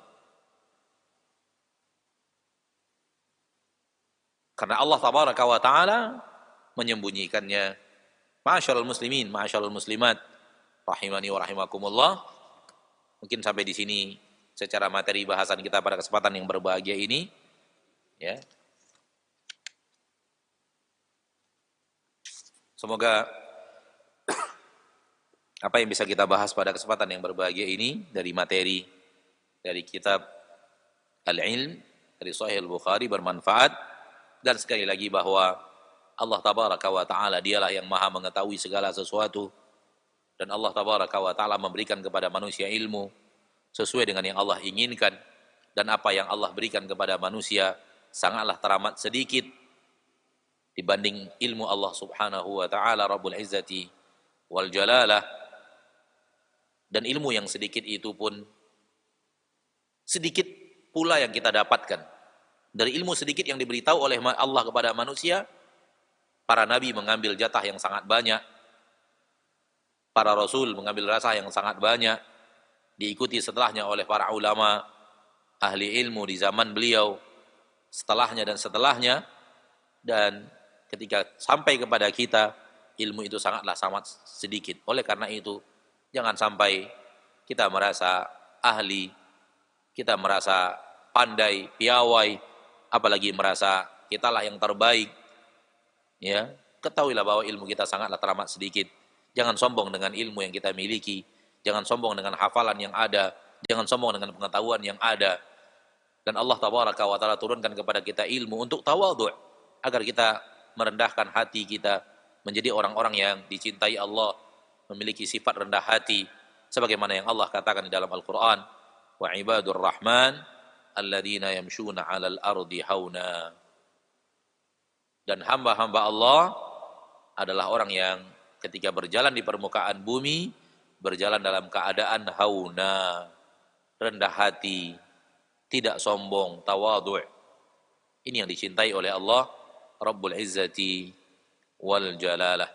Karena Allah Tabaraka wa Ta'ala menyembunyikannya. Ma'asyiral muslimin, ma'asyiral muslimat, rahimani wa rahimakumullah. Mungkin sampai di sini secara materi bahasan kita pada kesempatan yang berbahagia ini, ya. Semoga apa yang bisa kita bahas pada kesempatan yang berbahagia ini dari materi dari kitab Al-Ilm dari Sahih Al-Bukhari bermanfaat. Dan sekali lagi bahwa Allah tabaraka wa ta'ala dialah yang maha mengetahui segala sesuatu, dan Allah tabaraka wa ta'ala memberikan kepada manusia ilmu sesuai dengan yang Allah inginkan, dan apa yang Allah berikan kepada manusia sangatlah teramat sedikit dibanding ilmu Allah subhanahu wa ta'ala Rabbul Izzati wal Jalalah. Dan ilmu yang sedikit itu pun sedikit pula yang kita dapatkan. Dari ilmu sedikit yang diberitahu oleh Allah kepada manusia, para nabi mengambil jatah yang sangat banyak, para rasul mengambil jatah yang sangat banyak, diikuti setelahnya oleh para ulama ahli ilmu di zaman beliau, setelahnya dan setelahnya. Dan ketika sampai kepada kita, ilmu itu sangatlah sangat sedikit. Oleh karena itu, jangan sampai kita merasa ahli, kita merasa pandai, piawai, apalagi merasa kitalah yang terbaik. Ya, ketahuilah bahwa ilmu kita sangatlah teramat sedikit. Jangan sombong dengan ilmu yang kita miliki, jangan sombong dengan hafalan yang ada, jangan sombong dengan pengetahuan yang ada. Dan Allah tabaraka wa ta'ala turunkan kepada kita ilmu untuk tawadhu', agar kita merendahkan hati kita, menjadi orang-orang yang dicintai Allah, memiliki sifat rendah hati, sebagaimana yang Allah katakan di dalam Al-Quran, wa ibadur rahman alladzina yamshuna 'alal ardi hauna. Dan hamba-hamba Allah adalah orang yang ketika berjalan di permukaan bumi, berjalan dalam keadaan hauna, rendah hati, tidak sombong, tawadhu'. Ini yang dicintai oleh Allah Rabbul Izzati wal Jalalah.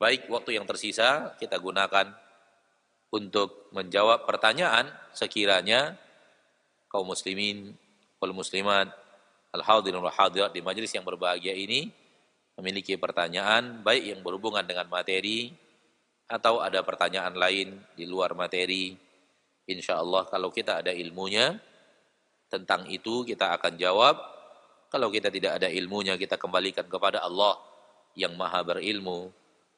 Baik, waktu yang tersisa kita gunakan untuk menjawab pertanyaan sekiranya kaum muslimin wal muslimat, al-hadirin wal hadirat di majelis yang berbahagia ini memiliki pertanyaan baik yang berhubungan dengan materi atau ada pertanyaan lain di luar materi. Insyaallah kalau kita ada ilmunya tentang itu kita akan jawab. Kalau kita tidak ada ilmunya, kita kembalikan kepada Allah yang maha berilmu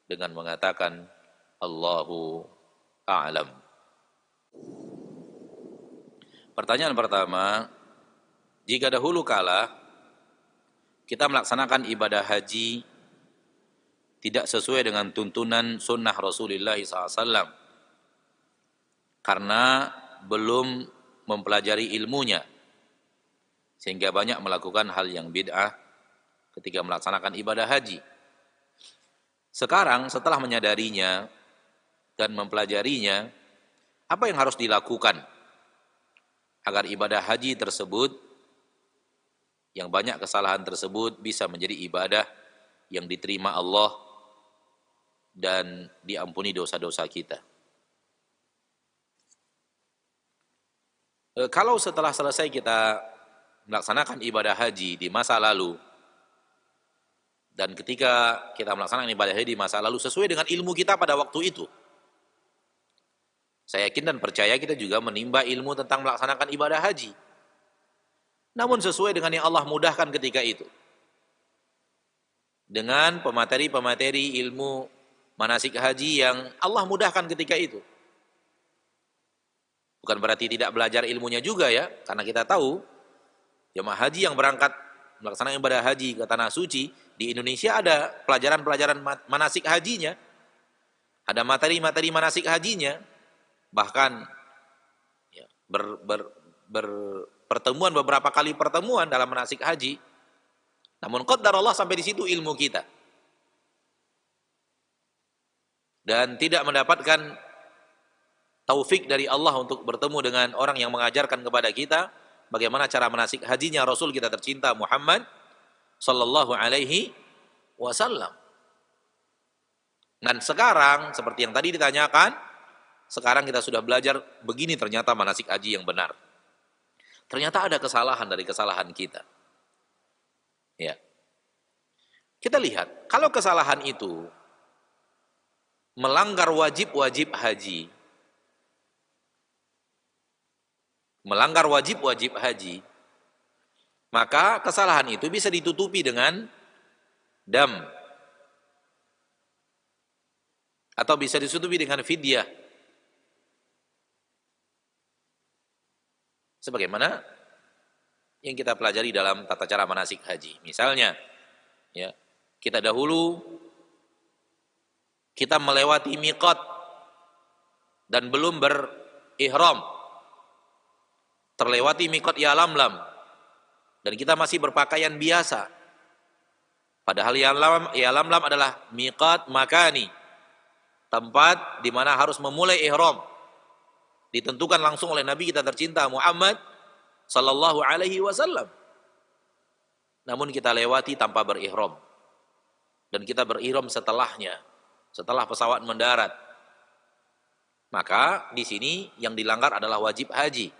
dengan mengatakan Allahu a'lam. Pertanyaan pertama, jika dahulu kala kita melaksanakan ibadah haji tidak sesuai dengan tuntunan sunnah Rasulullah SAW karena belum mempelajari ilmunya, sehingga banyak melakukan hal yang bid'ah ketika melaksanakan ibadah haji. Sekarang setelah menyadarinya dan mempelajarinya, apa yang harus dilakukan agar ibadah haji tersebut, yang banyak kesalahan tersebut, bisa menjadi ibadah yang diterima Allah dan diampuni dosa-dosa kita? Kalau setelah selesai kita melaksanakan ibadah haji di masa lalu, dan ketika kita melaksanakan ibadah haji di masa lalu sesuai dengan ilmu kita pada waktu itu, saya yakin dan percaya kita juga menimba ilmu tentang melaksanakan ibadah haji, namun sesuai dengan yang Allah mudahkan ketika itu, dengan pemateri-pemateri ilmu manasik haji yang Allah mudahkan ketika itu. Bukan berarti tidak belajar ilmunya juga ya, karena kita tahu jemaah haji yang berangkat melaksanakan ibadah haji ke tanah suci di Indonesia ada pelajaran-pelajaran manasik hajinya, ada materi-materi manasik hajinya, bahkan ya, pertemuan, beberapa kali pertemuan dalam manasik haji. Namun qadar Allah sampai di situ ilmu kita, dan tidak mendapatkan taufik dari Allah untuk bertemu dengan orang yang mengajarkan kepada kita bagaimana cara manasik hajinya Rasul kita tercinta Muhammad sallallahu alaihi wasallam. Dan sekarang seperti yang tadi ditanyakan, sekarang kita sudah belajar begini ternyata manasik haji yang benar. Ternyata ada kesalahan dari kesalahan kita. Ya. Kita lihat, kalau kesalahan itu melanggar wajib-wajib haji, maka kesalahan itu bisa ditutupi dengan dam, atau bisa ditutupi dengan fidyah. Sebagaimana yang kita pelajari dalam tata cara manasik haji. Misalnya, ya, Kita dahulu kita melewati miqat dan belum berihram. Terlewati miqat Yalamlam dan kita masih berpakaian biasa. Padahal Yalamlam adalah miqat makani, tempat di mana harus memulai ihram. Ditentukan langsung oleh Nabi kita tercinta Muhammad sallallahu alaihi wasallam. Namun kita lewati tanpa berihram. Dan kita berihram setelahnya, setelah pesawat mendarat. Maka di sini yang dilanggar adalah wajib haji.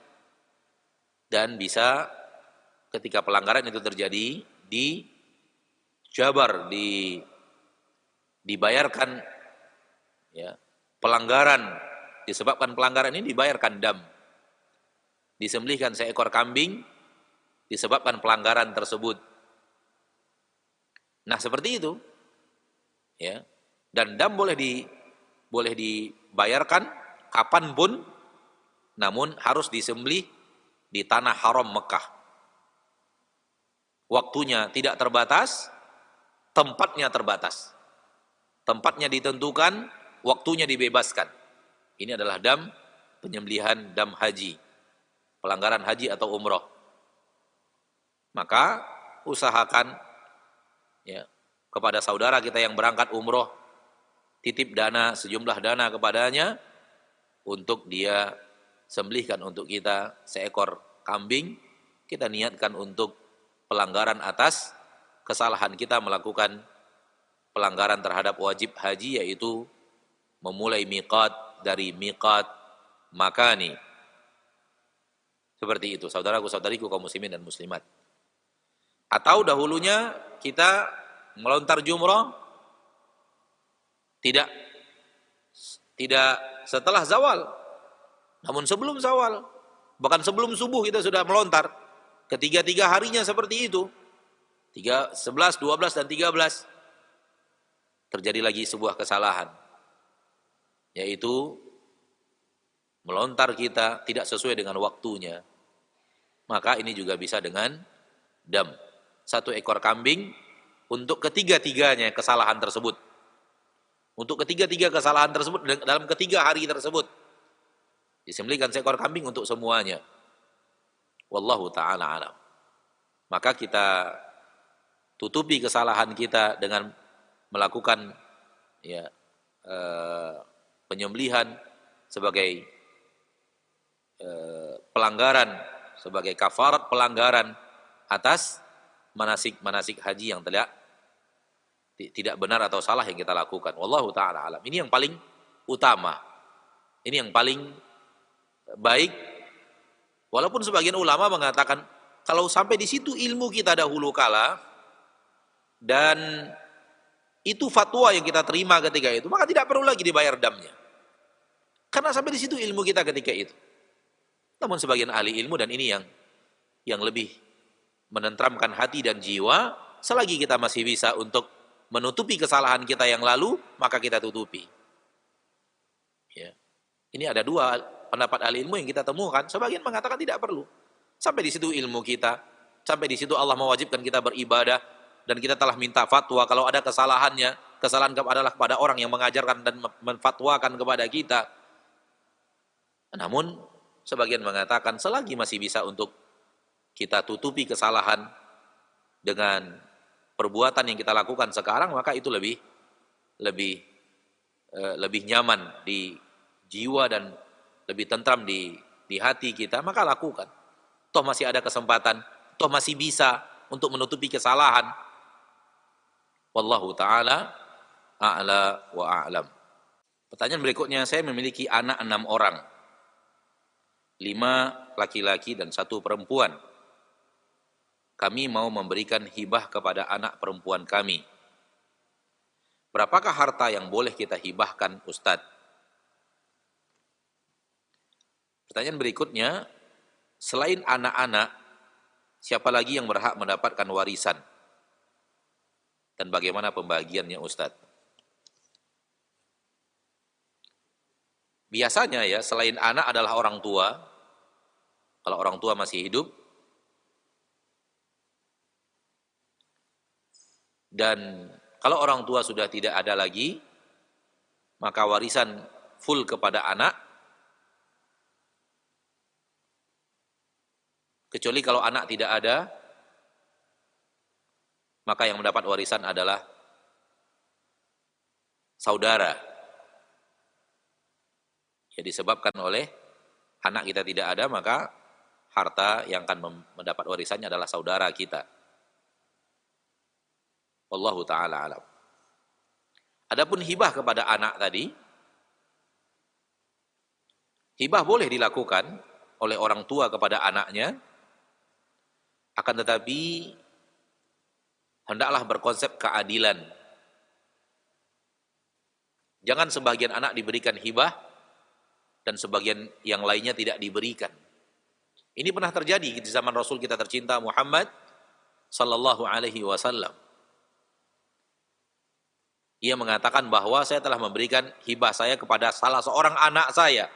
Dan bisa ketika pelanggaran itu terjadi dijabar, dibayarkan, ya, pelanggaran, disebabkan pelanggaran ini dibayarkan dam. Disembelihkan seekor kambing disebabkan pelanggaran tersebut. Nah, seperti itu. Ya. Dan dam boleh dibayarkan kapanpun, namun harus disembelih di tanah haram Mekah. Waktunya tidak terbatas, tempatnya terbatas. Tempatnya ditentukan, waktunya dibebaskan. Ini adalah dam penyembelihan dam haji, pelanggaran haji atau umroh. Maka usahakan, ya, kepada saudara kita yang berangkat umroh, titip dana, sejumlah dana kepadanya untuk dia sembelihkan untuk kita seekor kambing. Kita niatkan untuk pelanggaran atas kesalahan kita melakukan pelanggaran terhadap wajib haji, yaitu memulai miqat dari miqat makani. Seperti itu, saudaraku-saudariku kaum muslimin dan muslimat. Atau dahulunya kita melontar jumrah tidak setelah zawal, namun sebelum zawal, bahkan sebelum subuh kita sudah melontar. Ketiga-tiga harinya seperti itu. 11, 12 dan 13 terjadi lagi sebuah kesalahan, yaitu melontar kita tidak sesuai dengan waktunya. Maka ini juga bisa dengan dam. 1 ekor kambing untuk ketiga-tiganya kesalahan tersebut. Untuk ketiga-tiga kesalahan tersebut dalam ketiga hari tersebut. Disembelihkan seekor kambing untuk semuanya. Wallahu ta'ala alam. Maka kita tutupi kesalahan kita dengan melakukan, ya, penyembelihan sebagai pelanggaran, sebagai kafarat pelanggaran atas manasik haji yang tidak benar atau salah yang kita lakukan. Wallahu ta'ala alam. Ini yang paling utama. Ini yang paling baik. Walaupun sebagian ulama mengatakan kalau sampai di situ ilmu kita dahulu kala dan itu fatwa yang kita terima ketika itu, maka tidak perlu lagi dibayar damnya. Karena sampai di situ ilmu kita ketika itu. Namun sebagian ahli ilmu, dan ini yang lebih menentramkan hati dan jiwa, selagi kita masih bisa untuk menutupi kesalahan kita yang lalu, maka kita tutupi. Ya. Ini ada 2 pendapat ahli ilmu yang kita temukan. Sebagian mengatakan tidak perlu. Sampai di situ ilmu kita, sampai di situ Allah mewajibkan kita beribadah, dan kita telah minta fatwa. Kalau ada kesalahan adalah kepada orang yang mengajarkan dan menfatwakan kepada kita. Namun sebagian mengatakan selagi masih bisa untuk kita tutupi kesalahan dengan perbuatan yang kita lakukan sekarang, maka itu lebih nyaman di jiwa dan lebih tentram di hati kita, maka lakukan. Toh masih ada kesempatan, toh masih bisa untuk menutupi kesalahan. Wallahu ta'ala a'la wa a'lam. Pertanyaan berikutnya, saya memiliki anak 6 orang. 5 laki-laki dan 1 perempuan. Kami mau memberikan hibah kepada anak perempuan kami. Berapakah harta yang boleh kita hibahkan, Ustadz? Pertanyaan berikutnya, selain anak-anak, siapa lagi yang berhak mendapatkan warisan? Dan bagaimana pembagiannya, Ustadz? Biasanya ya, selain anak adalah orang tua. Kalau orang tua masih hidup, dan Kalau orang tua sudah tidak ada lagi, maka warisan full kepada anak, kecuali kalau anak tidak ada, maka yang mendapat warisan adalah saudara. Ya, disebabkan oleh anak kita tidak ada, maka harta yang akan mendapat warisannya adalah saudara kita. Wallahu ta'ala alam. Adapun hibah kepada anak tadi, hibah boleh dilakukan oleh orang tua kepada anaknya, akan tetapi hendaklah berkonsep keadilan. Jangan sebagian anak diberikan hibah dan sebagian yang lainnya tidak diberikan. Ini pernah terjadi di zaman Rasul kita tercinta Muhammad sallallahu alaihi wasallam. Ia mengatakan bahwa saya telah memberikan hibah saya kepada salah seorang anak saya.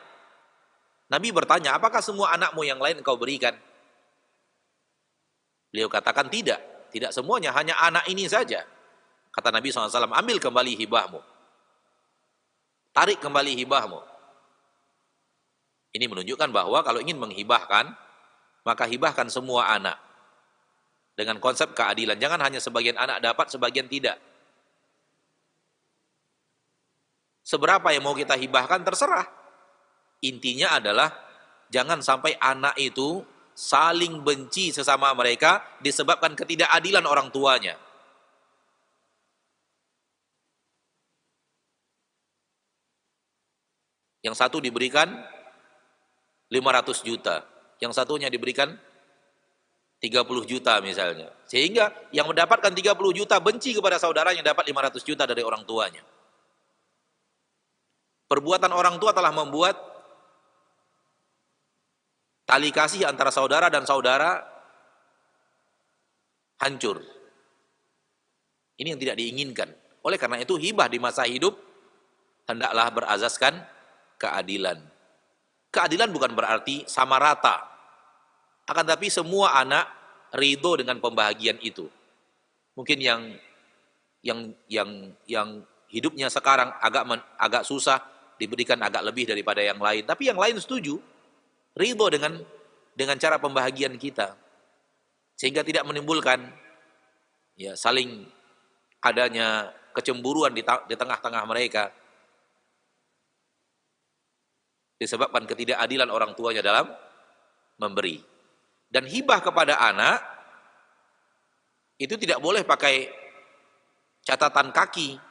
Nabi bertanya, apakah semua anakmu yang lain engkau berikan? Beliau katakan tidak. Tidak semuanya, hanya anak ini saja. Kata Nabi SAW, ambil kembali hibahmu. Tarik kembali hibahmu. Ini menunjukkan bahwa kalau ingin menghibahkan, maka hibahkan semua anak. Dengan konsep keadilan. Jangan hanya sebagian anak dapat, sebagian tidak. Seberapa yang mau kita hibahkan terserah. Intinya adalah jangan sampai anak itu saling benci sesama mereka disebabkan ketidakadilan orang tuanya. Yang satu diberikan 500 juta, yang satunya diberikan 30 juta misalnya. Sehingga yang mendapatkan 30 juta benci kepada saudaranya yang dapat 500 juta dari orang tuanya. Perbuatan orang tua telah membuat tali kasih antara saudara dan saudara hancur. Ini yang tidak diinginkan. Oleh karena itu hibah di masa hidup hendaklah berazaskan keadilan. Keadilan bukan berarti sama rata. Akan tapi semua anak ridho dengan pembahagian itu. Mungkin yang hidupnya sekarang agak susah diberikan agak lebih daripada yang lain, tapi yang lain setuju, ridho dengan cara pembahagian kita, sehingga tidak menimbulkan ya saling adanya kecemburuan di tengah-tengah mereka disebabkan ketidakadilan orang tuanya dalam memberi. Dan hibah kepada anak itu tidak boleh pakai catatan kaki.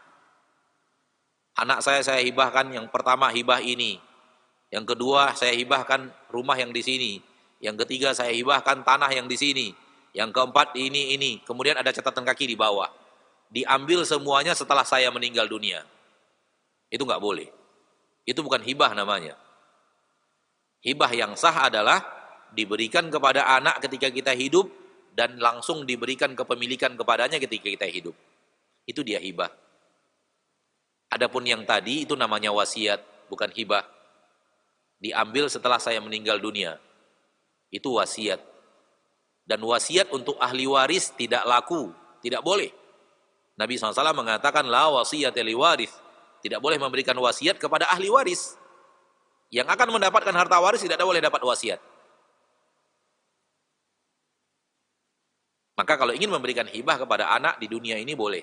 Anak saya hibahkan yang pertama hibah ini, yang kedua saya hibahkan rumah yang di sini, yang ketiga saya hibahkan tanah yang di sini, yang keempat ini, kemudian ada catatan kaki di bawah. Diambil semuanya setelah saya meninggal dunia. Itu nggak boleh. Itu bukan hibah namanya. Hibah yang sah adalah diberikan kepada anak ketika kita hidup dan langsung diberikan kepemilikan kepadanya ketika kita hidup. Itu dia hibah. Adapun yang tadi itu namanya wasiat, bukan hibah. Diambil setelah saya meninggal dunia. Itu wasiat. Dan wasiat untuk ahli waris tidak laku, tidak boleh. Nabi SAW mengatakan, la wasiyat li waris. Tidak boleh memberikan wasiat kepada ahli waris. Yang akan mendapatkan harta waris tidak boleh dapat wasiat. Maka kalau ingin memberikan hibah kepada anak di dunia ini boleh.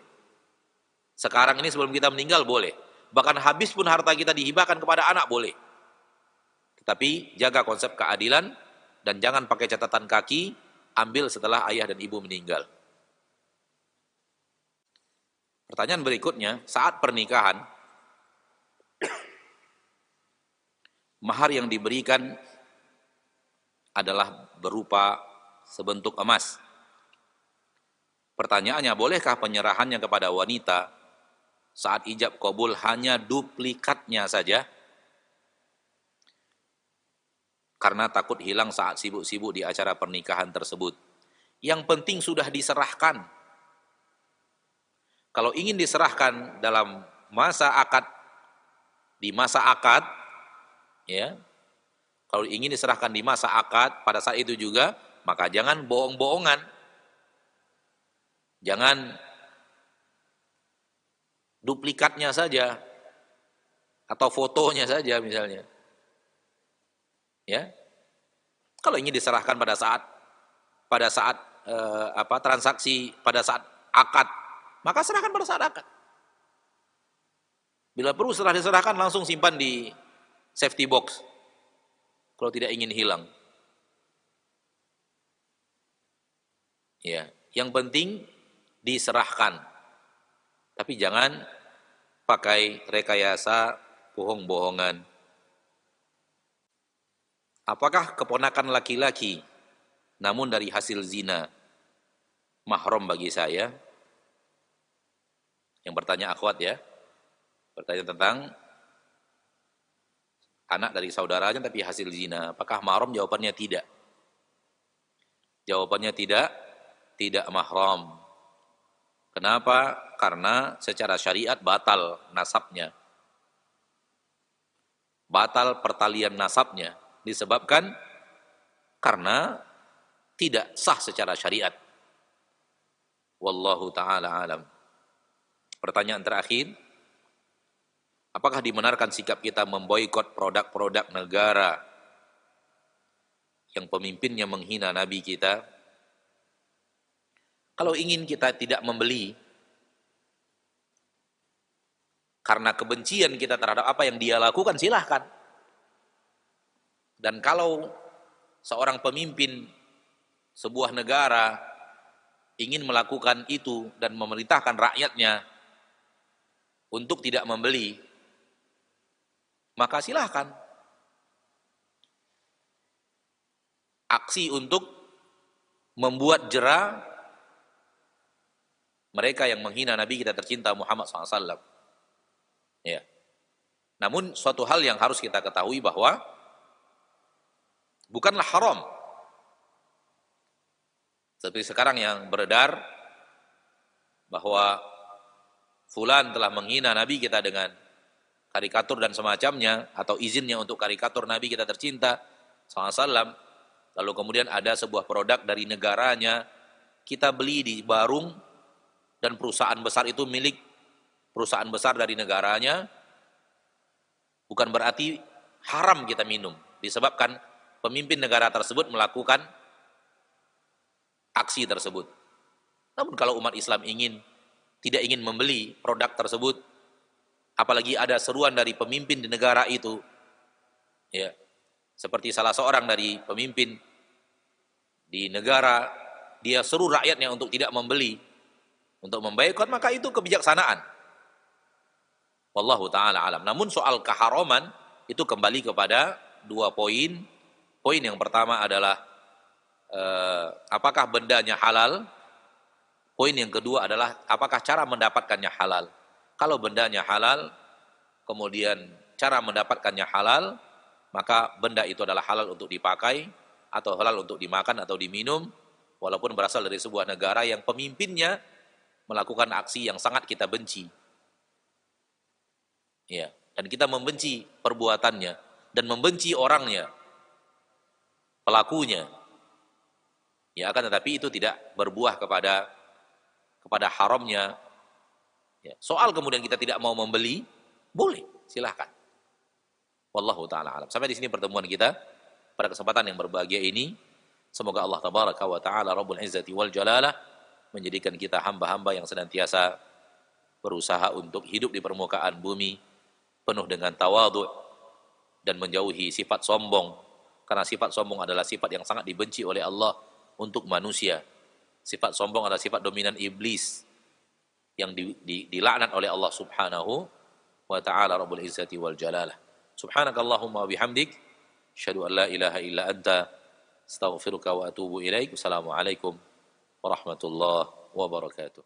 Sekarang ini sebelum kita meninggal boleh. Bahkan habis pun harta kita dihibahkan kepada anak boleh. Tetapi jaga konsep keadilan dan jangan pakai catatan kaki, ambil setelah ayah dan ibu meninggal. Pertanyaan berikutnya, saat pernikahan, mahar yang diberikan adalah berupa sebentuk emas. Pertanyaannya, bolehkah penyerahannya kepada wanita saat ijab qabul hanya duplikatnya saja? Karena takut hilang saat sibuk-sibuk di acara pernikahan tersebut. Yang penting sudah diserahkan. Kalau ingin diserahkan dalam masa akad, di masa akad, ya, kalau ingin diserahkan di masa akad, pada saat itu juga, maka jangan bohong-bohongan. Jangan duplikatnya saja atau fotonya saja misalnya. Ya. Kalau ingin diserahkan pada saat transaksi, pada saat akad, maka serahkan pada saat akad. Bila perlu setelah diserahkan langsung simpan di safety box. Kalau tidak ingin hilang. Ya, yang penting diserahkan. Tapi jangan pakai rekayasa bohong-bohongan. Apakah keponakan laki-laki namun dari hasil zina mahram bagi saya? Yang bertanya akhwat ya. Bertanya tentang anak dari saudaranya tapi hasil zina. Apakah mahram? Jawabannya tidak. Jawabannya tidak mahram. Kenapa? Karena secara syariat batal nasabnya. Batal pertalian nasabnya. Disebabkan karena tidak sah secara syariat. Wallahu ta'ala alam. Pertanyaan terakhir. Apakah dibenarkan sikap kita memboikot produk-produk negara yang pemimpinnya menghina Nabi kita? Kalau ingin kita tidak membeli karena kebencian kita terhadap apa yang dia lakukan, silahkan. Dan kalau seorang pemimpin sebuah negara ingin melakukan itu dan memerintahkan rakyatnya untuk tidak membeli, maka silahkan. Aksi untuk membuat jera mereka yang menghina Nabi kita tercinta Muhammad SAW. Ya. Namun suatu hal yang harus kita ketahui bahwa bukanlah haram. Seperti sekarang yang beredar bahwa fulan telah menghina Nabi kita dengan karikatur dan semacamnya, atau izinnya untuk karikatur Nabi kita tercinta SAW, lalu kemudian ada sebuah produk dari negaranya, kita beli di Barung, dan perusahaan besar itu milik perusahaan besar dari negaranya, bukan berarti haram kita minum, disebabkan pemimpin negara tersebut melakukan aksi tersebut. Namun kalau umat Islam tidak ingin membeli produk tersebut, apalagi ada seruan dari pemimpin di negara itu, ya, seperti salah seorang dari pemimpin di negara, dia seru rakyatnya untuk tidak membeli, untuk memboikot, maka itu kebijaksanaan. Wallahu ta'ala alam. Namun soal keharaman itu kembali kepada dua poin. Poin yang pertama adalah apakah bendanya halal. Poin yang kedua adalah apakah cara mendapatkannya halal. Kalau bendanya halal, kemudian cara mendapatkannya halal, maka benda itu adalah halal untuk dipakai, atau halal untuk dimakan atau diminum, walaupun berasal dari sebuah negara yang pemimpinnya melakukan aksi yang sangat kita benci. Ya, dan kita membenci perbuatannya, dan membenci orangnya, pelakunya. Ya, akan tetapi itu tidak berbuah kepada haramnya. Ya. Soal kemudian kita tidak mau membeli, boleh, silahkan. Wallahu ta'ala alam. Sampai di sini pertemuan kita pada kesempatan yang berbahagia ini. Semoga Allah tabaraka wa ta'ala Rabbul Izzati wal Jalalah menjadikan kita hamba-hamba yang senantiasa berusaha untuk hidup di permukaan bumi penuh dengan tawadhu dan menjauhi sifat sombong. Karena sifat sombong adalah sifat yang sangat dibenci oleh Allah untuk manusia. Sifat sombong adalah sifat dominan iblis yang dilaknat oleh Allah Subhanahu wa ta'ala Rabbul Izzati wal Jalalah. Subhanakallahumma wa bihamdik, asyhadu an la ilaha illa anta, astaghfiruka wa atubu ilaik. Wassalamualaikum warahmatullahi wabarakatuh.